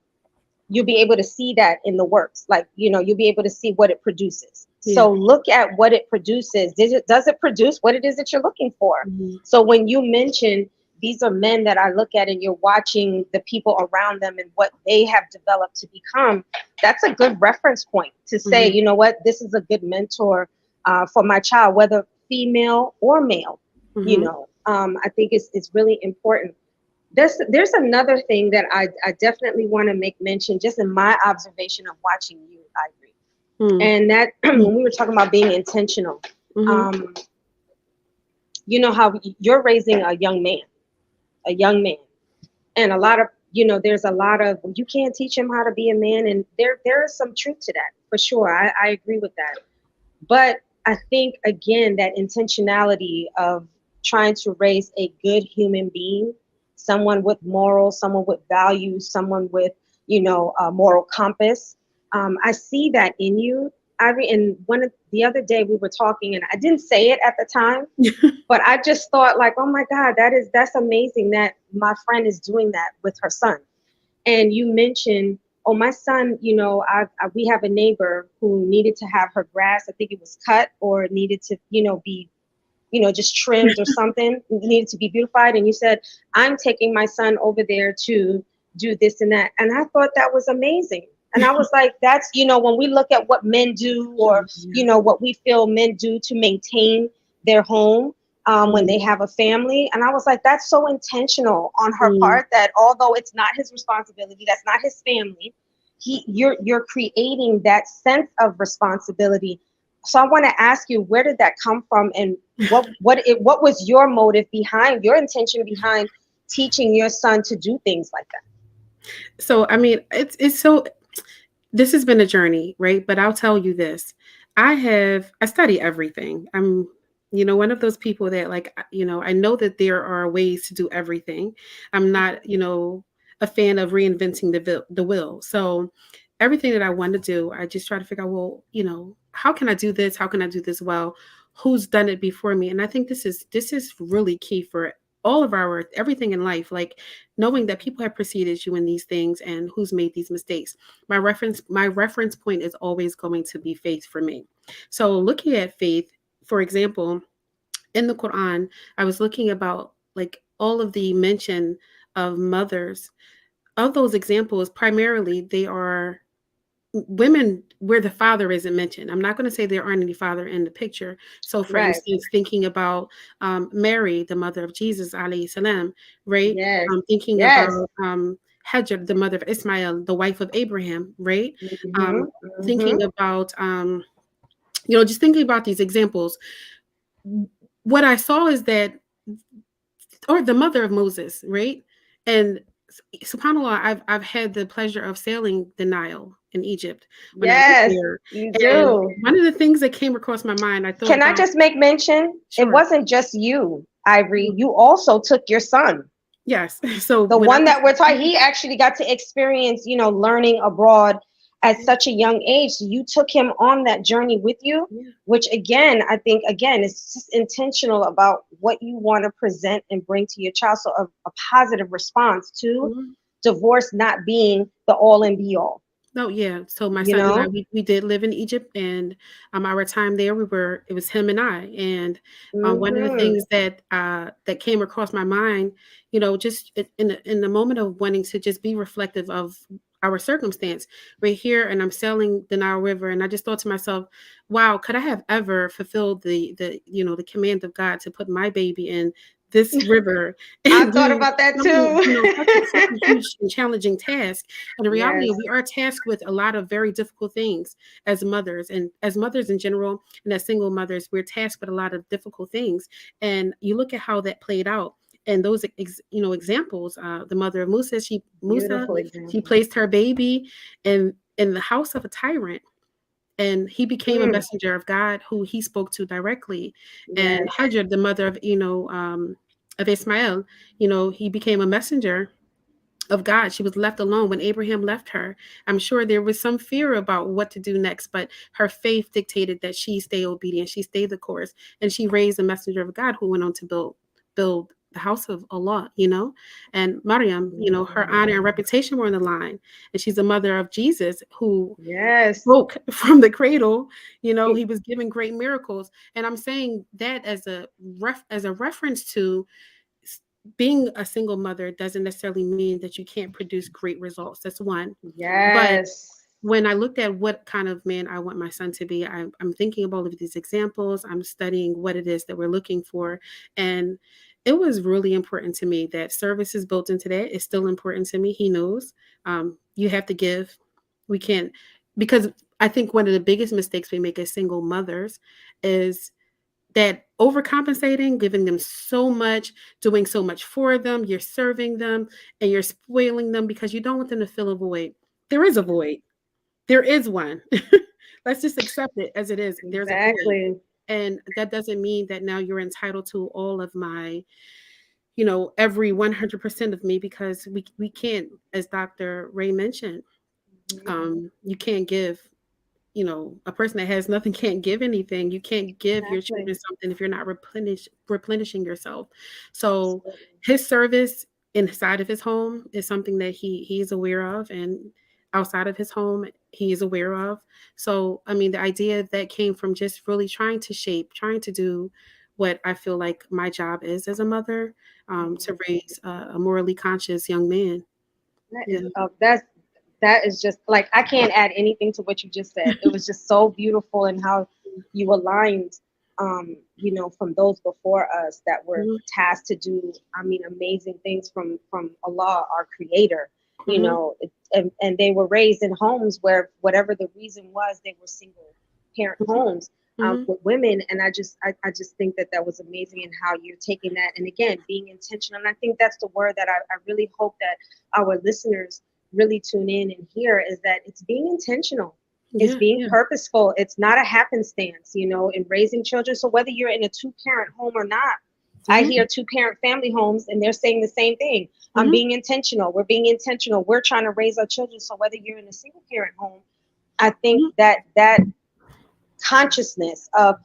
you'll be able to see that in the works. Like, you'll be able to see what it produces. Yeah. So look at what it produces. Does it produce what it is that you're looking for? Hmm. So when you mention these are men that I look at, and you're watching the people around them and what they have developed to become, that's a good reference point to say, Hmm. you know what, this is a good mentor for my child, whether female or male. Hmm. I think it's really important. There's another thing that I definitely want to make mention, just in my observation of watching you, Ivory, Hmm. and that when we were talking about being intentional, Hmm. um, how you're raising a young man, and a lot of, there's a lot of, well, you can't teach him how to be a man, and there is some truth to that for sure. I agree with that, but I think again that intentionality of trying to raise a good human being, someone with morals, someone with values, someone with, a moral compass. I see that in you, Ivy. And one of the other day we were talking, and I didn't say it at the time, but I just thought like, oh my God, that's amazing that my friend is doing that with her son. And you mentioned, oh, my son, we have a neighbor who needed to have her grass. I think it was cut or needed to, be, just trimmed or something, needed to be beautified. And you said, I'm taking my son over there to do this and that. And I thought that was amazing. And I was like, that's, when we look at what men do, or, Yeah. what we feel men do to maintain their home, when Mm. they have a family. And I was like, that's so intentional on her Mm. part, that although it's not his responsibility, that's not his family, you're creating that sense of responsibility. So I want to ask you, where did that come from, and what was your motive behind, your intention behind teaching your son to do things like that? So I mean, it's so this has been a journey, right? But I'll tell you this. I study everything. I'm one of those people that, like, I know that there are ways to do everything. I'm not, a fan of reinventing the wheel. So everything that I want to do, I just try to figure out, well, how can I do this? How can I do this well? Who's done it before me? And I think this is really key for all of our everything in life, like knowing that people have preceded you in these things and who's made these mistakes. My reference point is always going to be faith for me. So looking at faith, for example, in the Quran, I was looking about like all of the mention of mothers. Of those examples, primarily they are women where the father isn't mentioned. I'm not going to say there aren't any father in the picture. So, for Right. instance, thinking about Mary, the mother of Jesus, alayhi salam, right? Yes. Thinking Yes. about Hajar, the mother of Ismail, the wife of Abraham, right? Mm-hmm. Um, Mm-hmm. Thinking about, just thinking about these examples, what I saw is that, or the mother of Moses, right? And subhanallah, I've had the pleasure of sailing the Nile in Egypt when I was Yes, there. you And do. one of the things that came across my mind, I thought Can I about, just make mention? It sure, wasn't just you, Ivory. You also took your son. yes. So The when I one was, that we're talking, he actually got to experience, learning abroad at such a young age. So you took him on that journey with you, yeah, which again, I think again, is just intentional about what you want to present and bring to your child. So a positive response to mhm. divorce not being the all and be all, No, yeah. So my you son and I, know? we did live in Egypt, and our time there, it was him and I. And one of the Mm-hmm. things that came across my mind, just in the moment of wanting to just be reflective of our circumstance, we're here, and I'm sailing the Nile River, and I just thought to myself, wow, could I have ever fulfilled the command of God to put my baby in this river I and thought do about that something, too. such a huge and challenging task. And the reality Yes. is, we are tasked with a lot of very difficult things as mothers, and as mothers in general, and as single mothers, we're tasked with a lot of difficult things. And you look at how that played out. And those, examples, the mother of Musa, Beautiful she example. placed her baby in the house of a tyrant, and he became a Mm, messenger of God who he spoke to directly. And yes. Hajar, the mother of Ismail, he became a messenger of God. She was left alone when Abraham left her. I'm sure there was some fear about what to do next, but her faith dictated that she stay obedient. She stayed the course, and she raised a messenger of God who went on to build the house of Allah, and Maryam, her honor and reputation were on the line. And she's the mother of Jesus, who Yes. spoke from the cradle. He was giving great miracles. And I'm saying that as a reference to being a single mother doesn't necessarily mean that you can't produce great results. That's one. But Yes. when I looked at what kind of man I want my son to be, I'm thinking about all of these examples. I'm studying what it is that we're looking for. And it was really important to me that service is built into that. It's still important to me. He knows you have to give. We can't, because I think one of the biggest mistakes we make as single mothers is that overcompensating, giving them so much, doing so much for them, you're serving them and you're spoiling them because you don't want them to fill a void. There is a void. There is one. Let's just accept it as it is. There's a void. Exactly. And that doesn't mean that now you're entitled to all of my, every 100% of me, because we can't, as Dr. Ray mentioned, Mhm. you can't give, a person that has nothing can't give anything. You can't give your Exactly. children something if you're not replenishing yourself. So Absolutely. his service inside of his home is something that he's aware of, and outside of his home he is aware of. So I mean, the idea that came from just really trying to do what I feel like my job is as a mother, to raise a morally conscious young man. That Yeah. is that is just like I can't add anything to what you just said. It was just so beautiful and how you aligned from those before us that were Mhm, tasked to do, I mean, amazing things from Allah, our creator. mhm, And they were raised in homes where whatever the reason was, they were single parent mhm, homes mhm. with women. And I just think that that was amazing, and how you're taking that, and again, being intentional. And I think that's the word that I really hope that our listeners really tune in and hear, is that it's being intentional. It's Yeah, being yeah. purposeful. It's not a happenstance, in raising children. So whether you're in a two-parent home or not, I Yeah. hear two-parent family homes and they're saying the same thing. I'm Mhm. being intentional. We're being intentional. We're trying to raise our children. So whether you're in a single parent home, I think Mhm. that consciousness of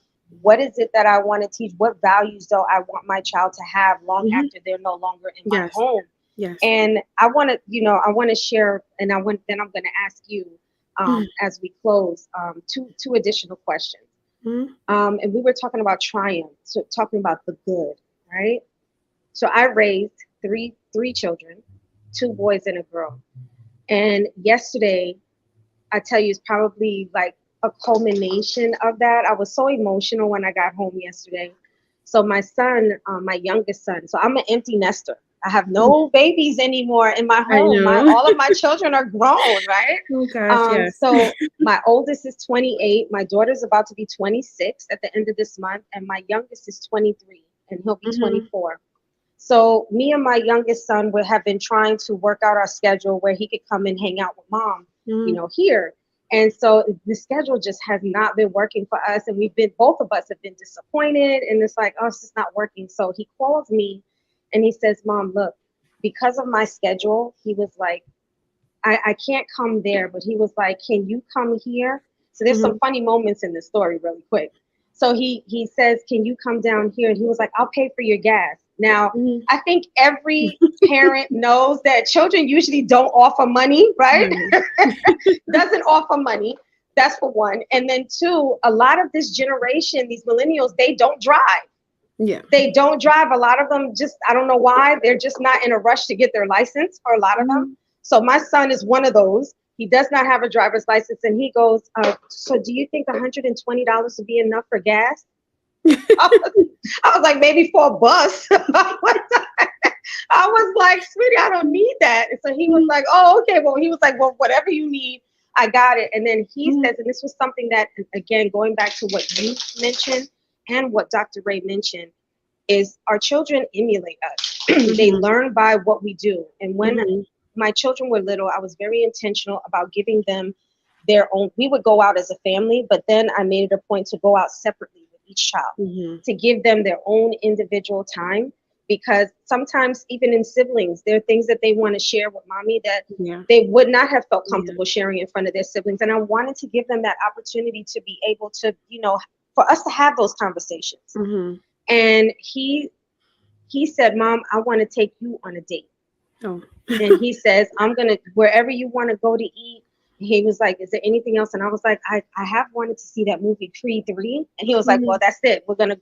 what is it that I want to teach, what values do I want my child to have long Mhm. after they're no longer in my Yes. home. Yes. And I want to share, and then I'm going to ask you, as we close, two additional questions. Mhm. And we were talking about triumph, so talking about the good, right? So I raised three children, two boys and a girl. And yesterday, I tell you, it's probably like a culmination of that. I was so emotional when I got home yesterday. So my son, my youngest son, so I'm an empty nester. I have no babies anymore in my I home. My know. all of my children are grown, right? Oh gosh, yes. So my oldest is 28. My daughter's about to be 26 at the end of this month, and my youngest is 23, and he'll be Mhm. 24. So me and my youngest son would have been trying to work out our schedule where he could come and hang out with mom, Mhm. here. And so the schedule just has not been working for us. And both of us have been disappointed. And it's like, oh, it's just not working. So he calls me and he says, Mom, look, because of my schedule, he was like, I can't come there, but he was like, can you come here? So there's some Mhm. funny moments in the story really quick. So he says, can you come down here? And he was like, I'll pay for your gas. Now, Mhm. I think every parent knows that children usually don't offer money, right? Right. Doesn't offer money. That's for one. And then two, a lot of this generation, these millennials, they don't drive. Yeah. They don't drive. A lot of them just, I don't know why, they're just not in a rush to get their license for a lot of them. Mhm. So my son is one of those. He does not have a driver's license, and he goes, so do you think $120 would be enough for gas? I was like, maybe for a bus. I was like, sweetie, I don't need that. And so he was Mhm. like, oh, okay. Well, he was like, well, whatever you need, I got it. And then he Mhm. says, and this was something that, again, going back to what you mentioned and what Dr. Ray mentioned, is our children emulate us. They Mhm. learn by what we do. And when Mhm. my children were little, I was very intentional about giving them their own. We would go out as a family, but then I made it a point to go out separately with each child Mhm. to give them their own individual time. Because sometimes, even in siblings, there are things that they want to share with mommy that Yeah. they would not have felt Yeah. comfortable sharing in front of their siblings. And I wanted to give them that opportunity to be able to, for us to have those conversations. Mhm. And he said, Mom, I want to take you on a date. Oh. And he says, I'm gonna, wherever you want to go to eat. He was like, is there anything else? And I was like, I have wanted to see that movie Creed 3. And he was like, well, Mhm. that's it. We're gonna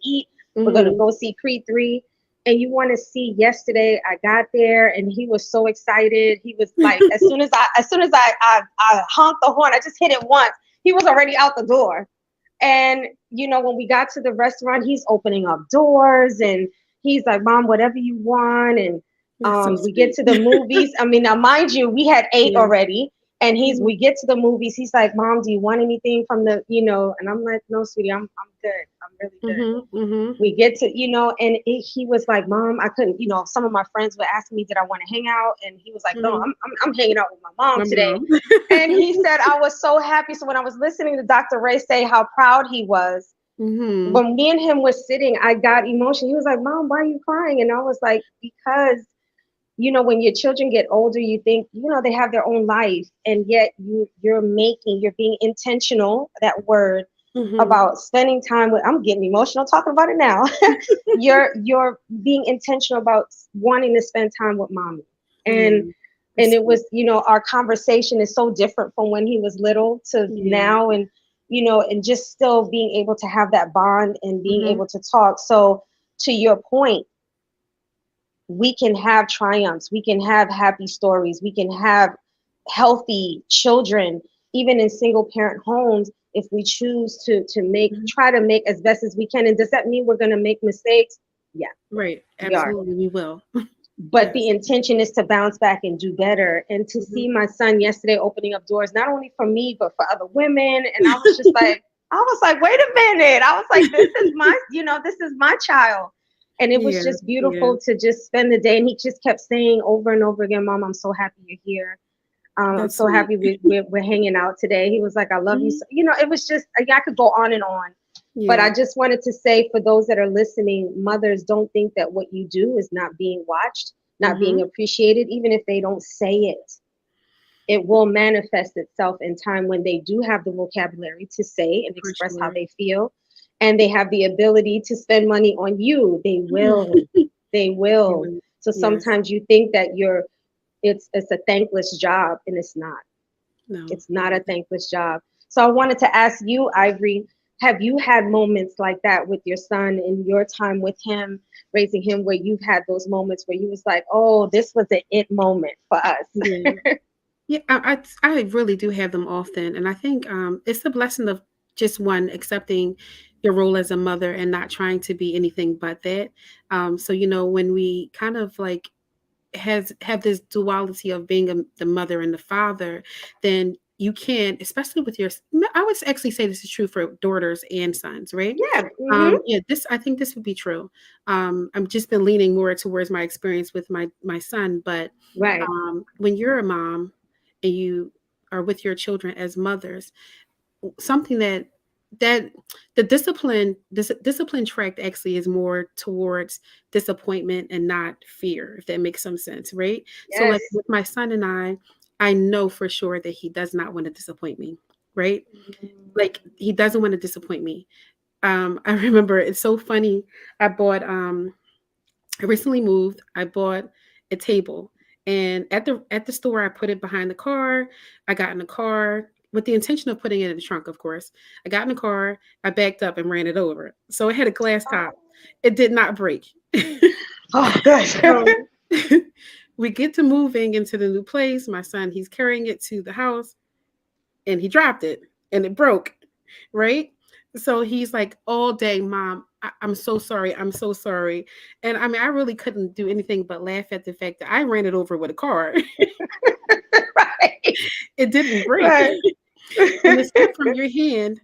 eat, we're gonna Mhm. go see Creed 3. And you want to see, yesterday I got there and he was so excited. He was like, as soon as I honked the horn, I just hit it once, he was already out the door. And when we got to the restaurant, he's opening up doors and he's like, Mom, whatever you want. And That's so we get sweet. to the movies. I mean, now mind you, we had ate Yeah. already. And Mhm. we get to the movies. He's like, Mom, do you want anything from the. And I'm like, no, sweetie, I'm good. I'm really good. Mhm. Mhm. We get to, and he was like, Mom, I couldn't, some of my friends were asking me, did I want to hang out? And he was like, no, Mhm. I'm hanging out with my mom My today. mom. And he said, I was so happy. So when I was listening to Dr. Ray say how proud he was, Mhm. when me and him was sitting, I got emotional. He was like, Mom, why are you crying? And I was like, because, when your children get older, you think, they have their own life. And yet you're being intentional, that word, Mhm. about spending time with, I'm getting emotional talking about it now. You're being intentional about wanting to spend time with mommy. Yeah. And That's it sweet. was, our conversation is so different from when he was little to Yeah. now. And and just still being able to have that bond and being Mhm. able to talk. So to your point, we can have triumphs, we can have happy stories, we can have healthy children, even in single parent homes, if we choose to Mhm. try to make as best as we can. And does that mean we're going to make mistakes? Yeah, Right. we are. Absolutely, we will. But the Yes. intention is to bounce back and do better. And to Mhm. see my son yesterday opening up doors, not only for me, but for other women. And I was like, wait a minute. I was like, this is my child. And it was Yeah. just Yeah. beautiful to just spend the day. And he just kept saying over and over again, Mom, I'm so happy you're here. I'm That's so sweet. happy we're hanging out today. He was like, I love you. Mhm. So, it was just, I could go on and on. But I Yeah. just wanted to say, for those that are listening, mothers, don't think that what you do is not being watched, not being Mhm. appreciated, even if they don't say it. It will manifest itself in time when they do have the vocabulary to say and For express how sure. they feel, and they have the ability to spend money on you. They will. Mhm. They will. Yeah. So Yes. sometimes you think that it's a thankless job, and it's not. No. It's not a thankless job. So I wanted to ask you, Ivory, have you had moments like that with your son in your time with him, raising him, where you've had those moments where you was like, oh, this was an it moment for us? Yeah. Yeah, I really do have them often, and I think it's the blessing of just one accepting your role as a mother and not trying to be anything but that. So when we kind of like has have this duality of being the mother and the father, then you can, especially with your. I would actually say this is true for daughters and sons, right? Yeah. Hmm. Yeah, this I think this would be true. I've just been leaning more towards my experience with my son, but Right. when you're a mom and you are with your children as mothers, something that the discipline track actually is more towards disappointment and not fear, if that makes some sense, right? So like Yes. with my son and I know for sure that he does not want to disappoint me, right? Like he doesn't want to disappoint me. I remember it's so funny. I bought I recently moved. I bought a table, and at the store, I put it behind the car. I got in the car with the intention of putting it in the trunk, of course. I got in the car. I backed up and ran it over. So it had a glass top. It did not break. Oh, good. So we get to moving into the new place. My son, he's carrying it to the house, and he dropped it, and it broke. Right. So he's like all day, Mom, I'm so sorry. I'm so sorry. And I mean, I really couldn't do anything but laugh at the fact that I ran it over with a car. Right. It didn't break. Right. And it slipped from your hand.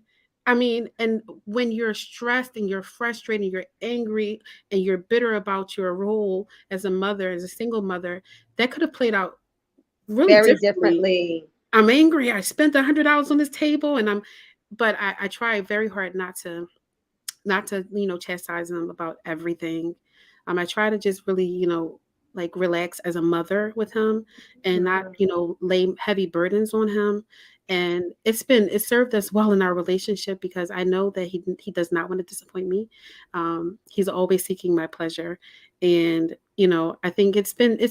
I mean, and when you're stressed and you're frustrated, and you're angry and you're bitter about your role as a mother, as a single mother, that could have played out really Very differently. differently. I'm angry. I spent $100 on this table, but I try very hard not to chastise him about everything. I try to just really like relax as a mother with him and not Mhm. lay heavy burdens on him. And it served us well in our relationship because I know that he does not want to disappoint me. He's always seeking my pleasure, and I think it's been good.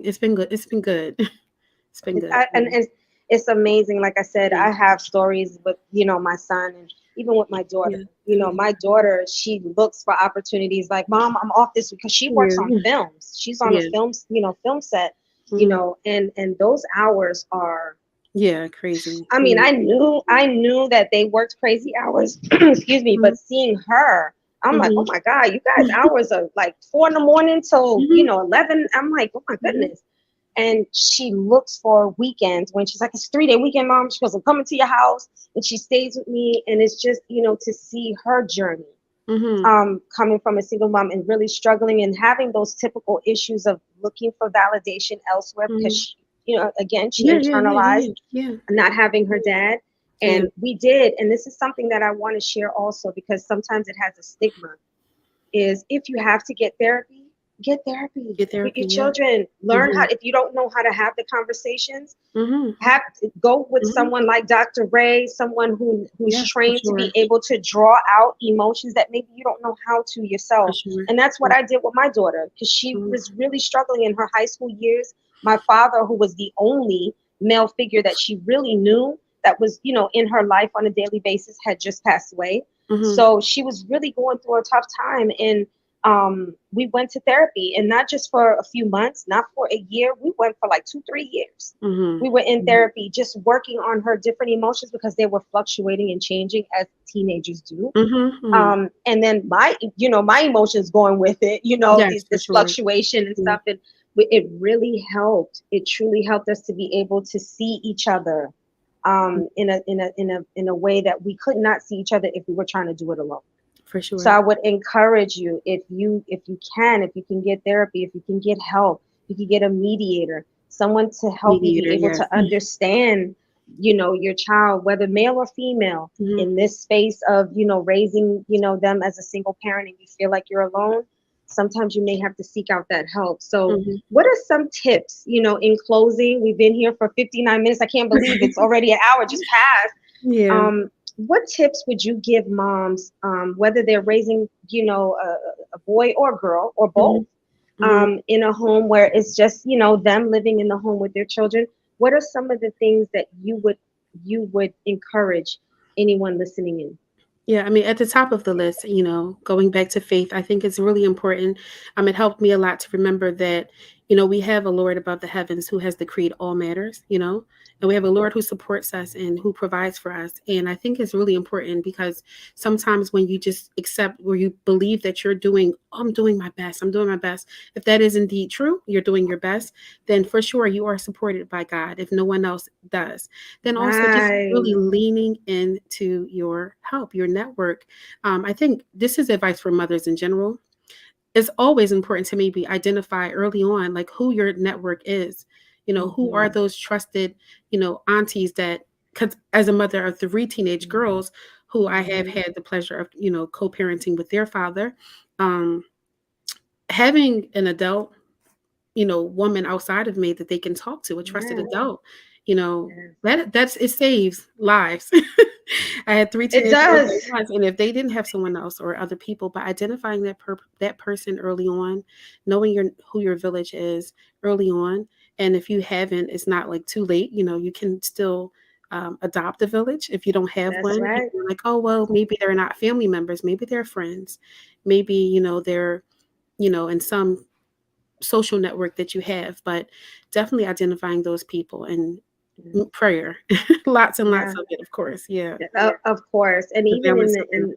It's been good. It's been It's, good. I, and it's amazing. Like I said, Yeah, I have stories with, my son and even with my daughter. yeah, My daughter, she looks for opportunities like, Mom, I'm off this because she works on yeah, films. She's on a yeah, film set, hmm, and those hours are, yeah. Crazy. I mean, Yeah. I knew that they worked crazy hours, excuse me, Hmm, but seeing her, I'm like, oh hmm, my God, you guys hours are like 4 in the morning till, hmm, 11. I'm like, oh my hmm. goodness. And she looks for weekends when she's like, it's a 3-day weekend, Mom. She goes, I'm coming to your house, and she stays with me. And it's just, to see her journey, Mhm. coming from a single mom and really struggling and having those typical issues of looking for validation elsewhere because Mhm. she, again, she Yeah, yeah, yeah, internalized yeah, yeah, not having her dad. yeah. And we did, and this is something that I want to share also because sometimes it has a stigma, is if you have to get therapy Get with your therapy, yeah. children. Learn how, Mhm. if you don't know how to have the conversations, Mhm. have go with Mhm. someone like Dr. Ray, someone who's Yeah, for trained to be sure. able to draw out emotions that maybe you don't know how to For yourself. sure. And that's what For I did with my daughter because she mhm. was really struggling in her high school years. My father, who was the only male figure that she really knew that was, in her life on a daily basis, had just passed away. Mhm. So she was really going through a tough time. And we went to therapy, and not just for a few months, not for a year. We went for like 2-3 years. Mhm. We were in Mhm. therapy just working on her different emotions because they were fluctuating and changing as teenagers do. Mhm. Mhm. And then my emotions going with it, Yes, for this sure. fluctuation and Yeah. stuff. And it really helped. It truly helped us to be able to see each other in a way that we could not see each other if we were trying to do it alone. For So sure. I would encourage you, if you can get therapy, if you can get help, if you can get a mediator, someone to help you be Mediator, able yes. to understand, your child, whether male or female, Mhm. in this space of, raising, them as a single parent, and you feel like you're alone. Sometimes you may have to seek out that help. So Mhm. what are some tips, in closing? We've been here for 59 minutes. I can't believe it's already an hour just passed. Yeah. What tips would you give moms, whether they're raising, a boy or girl or both, Mhm. Mhm. in a home where it's just, them living in the home with their children? What are some of the things that you would encourage anyone listening in? Yeah, I mean, at the top of the list, going back to faith, I think it's really important. It helped me a lot to remember that, We have a Lord above the heavens who has decreed all matters, and we have a Lord who supports us and who provides for us. And I think it's really important because sometimes when you just accept or you believe that you're doing, oh, I'm doing my best, I'm doing my best. If that is indeed true, you're doing your best, then for sure you are supported by God if no one else does. Then also just really Right. leaning into your help, your network. I think this is advice for mothers in general. It's always important to maybe identify early on like who your network is, who are Mhm. those trusted, aunties that, because as a mother of three teenage girls who I have Mhm. had the pleasure of, co-parenting with their father, um, having an adult, woman outside of me that they can talk to, a trusted Yeah. adult, Yes. that's it saves lives. I had three It teenage girls at does. once, and if they didn't have someone else or other people, but identifying that person early on, knowing who your village is early on, and if you haven't, it's not like too late. You can still adopt a village if you don't have That's one. right. You're like, oh well, maybe they're not family members, maybe they're friends, maybe they're in some social network that you have, but definitely identifying those people and prayer, lots and lots Yeah. of it, of course. Yeah, Of course. And the even in balance the of it.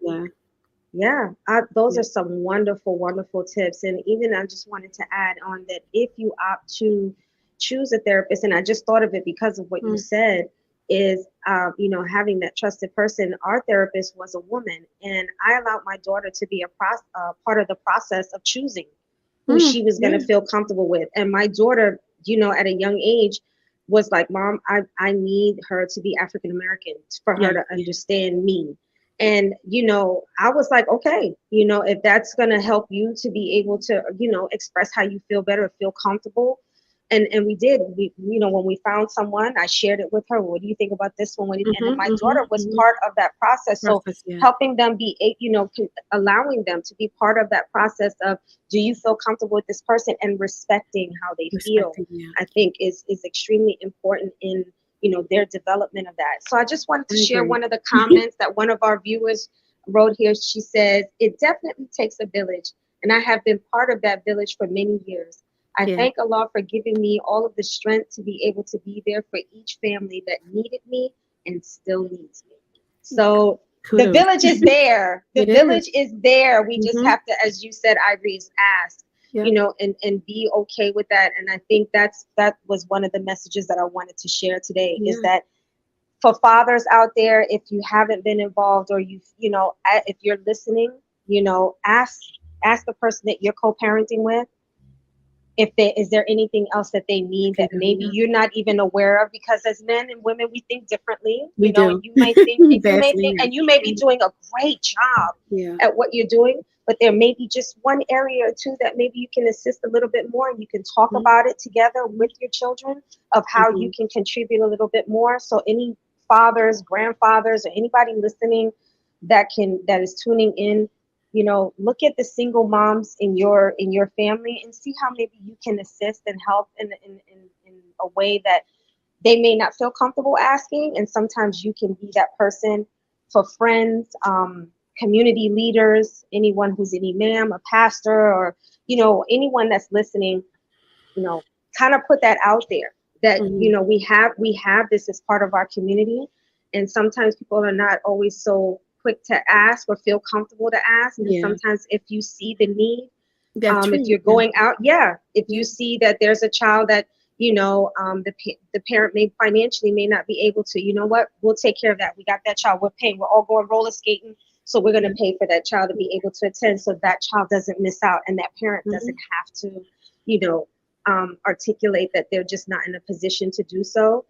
Yeah. yeah, those Yeah. are some wonderful, wonderful tips. And even I just wanted to add on that if you opt to choose a therapist, and I just thought of it because of what you Mm. said, is having that trusted person. Our therapist was a woman, and I allowed my daughter to be part of the process of choosing who Mm. she was going to Yeah. feel comfortable with. And my daughter, at a young age, was like, Mom, I need her to be African American for her Yeah. to Yeah. understand me. And, I was like, okay, if that's going to help you to be able to, express how you feel better, feel comfortable. And we did, when we found someone, I shared it with her. What do you think about this one? And then Mm-hmm, my mm-hmm, daughter was mm-hmm. part of that process. So Process. Yeah. helping them allowing them to be part of that process of, do you feel comfortable with this person, and respecting how they feel, Respecting. Yeah. I think is extremely important in their development of that. So I just wanted to I share agree. one of the comments that one of our viewers wrote here. She says, it definitely takes a village, and I have been part of that village for many years. I Yeah. thank Allah for giving me all of the strength to be able to be there for each family that needed me and still needs me. So the Kudos. village is there. The It is. village is there. We just Mm-hmm. have to, as you said, Ivory's, ask, Yeah. and be okay with that. And I think that was one of the messages that I wanted to share today, is Yeah. that for fathers out there, if you haven't been involved, or if you're listening, ask the person that you're co-parenting with, if there is there anything else that they You need can that do. maybe Yeah. you're not even aware of, because as men and women we think differently, We and do. you might think, Vastly. and you may be doing a great job Yeah. at what you're doing, but there may be just one area or two that maybe you can assist a little bit more, and you can talk Mm-hmm. about it together with your children of how you Mm-hmm. can contribute a little bit more. So any fathers, grandfathers, or anybody listening that is tuning in, look at the single moms in your family and see how maybe you can assist and help in a way that they may not feel comfortable asking. And sometimes you can be that person for friends, community leaders, anyone who's an imam, a pastor, or anyone that's listening, you know kind of put that out there, that Mm-hmm. we have this as part of our community. And sometimes people are not always so quick to ask or feel comfortable to ask. And Yeah. sometimes if you see the need, That's if true. you're Yeah. going out, yeah, if Yeah. you see that there's a child that the parent may not be able to, what, we'll take care of that. We got that child, we're paying, we're all going roller skating, so we're going to Yeah. pay for that child to be able to attend, so that child doesn't miss out, and that parent Mm-hmm. doesn't have to you know articulate that they're just not in a position to do so.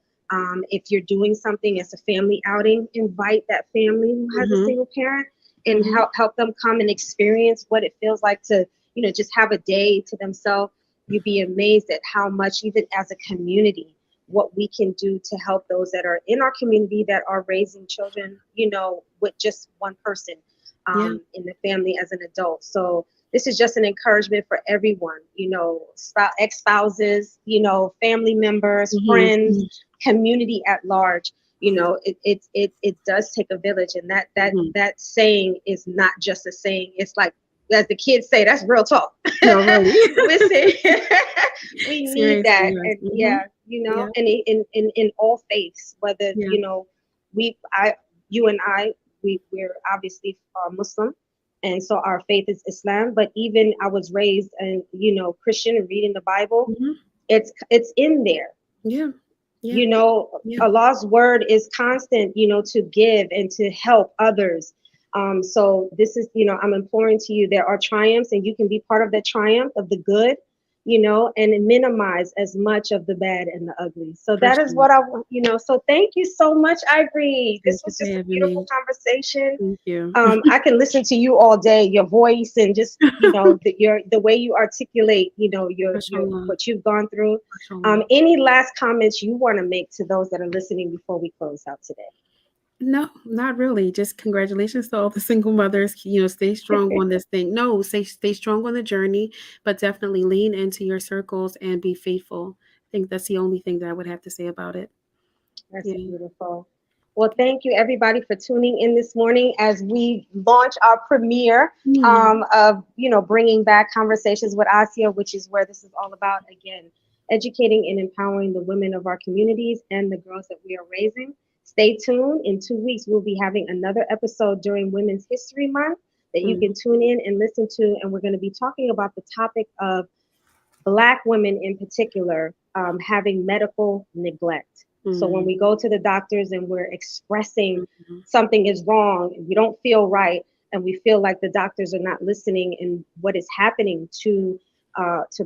If you're doing something as a family outing, invite that family who has a Mm-hmm. single parent, and Mm-hmm. help them come and experience what it feels like to just have a day to themselves. You'd be amazed at how much, even as a community, what we can do to help those that are in our community that are raising children, with just one person Yeah. in the family as an adult. So this is just an encouragement for everyone, ex-spouses, family members, Mm-hmm. friends, community at large. It does take a village, and that Mm-hmm. that saying is not just a saying. It's like as the kids say, that's real talk. No, really. Listen, we need Seriously, that. yes. And Mm-hmm. yeah, you know, Yeah. and in all faiths, whether, Yeah. you know, you and I, we're obviously Muslim. And so our faith is Islam, but even I was raised and, you know, Christian and reading the Bible, Mm-hmm. it's in there. Yeah. Yeah. You know, Yeah. Allah's word is constant, you know, to give and to help others. So this is, you know, I'm imploring to you, there are triumphs and you can be part of the triumph of the good, you know, and minimize as much of the bad and the ugly. So For that is sure. what I want, you know. So thank you so much, Ivory. Thank This you was for just a having beautiful me. conversation. Thank you. I can listen to you all day, your voice and just, you know, the way you articulate, you know, your Mashallah. what you've gone through. Mashallah. Any last comments you want to make to those that are listening before we close out today? No, not really. Just congratulations to all the single mothers. You know, stay strong on this thing. No, stay strong on the journey, but definitely lean into your circles and be faithful. I think that's the only thing that I would have to say about it. That's Yeah. beautiful. Well, thank you everybody for tuning in this morning as we launch our premiere Yeah. of, you know, bringing back Conversations with Asiya, which is where this is all about. Again, educating and empowering the women of our communities and the girls that we are raising. Stay tuned. In 2 weeks, we'll be having another episode during Women's History Month that you Mm, can tune in and listen to. And we're going to be talking about the topic of Black women in particular having medical neglect. So when mm, we go to the doctors and we're expressing mhm, something is wrong, we don't feel right, and we feel like the doctors are not listening, and what is happening to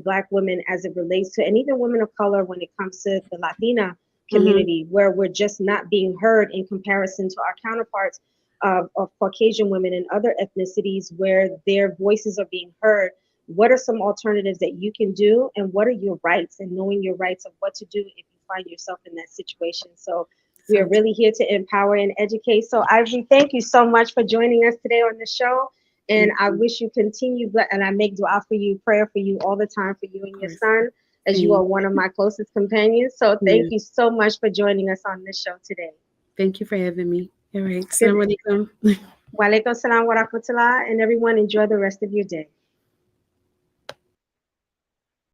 Black women as it relates to, and even women of color when it comes to the Latina mhm, community, where we're just not being heard in comparison to our counterparts of Caucasian women and other ethnicities where their voices are being heard. What are some alternatives that you can do, and what are your rights, and knowing your rights of what to do if you find yourself in that situation. So we are Sounds really here to empower and educate. So Ivy, thank you so much for joining us today on the show, and thank I you. wish you continued, and I make dua for you, prayer for you all the time, for you Of and your course. son, as you Same. are one of my closest companions. So thank Yeah. you so much for joining us on this show today. Thank you for having me. All right. Good. Assalamu alaikum. Wa alaikum salam wa rahmatullah, and everyone enjoy the rest of your day.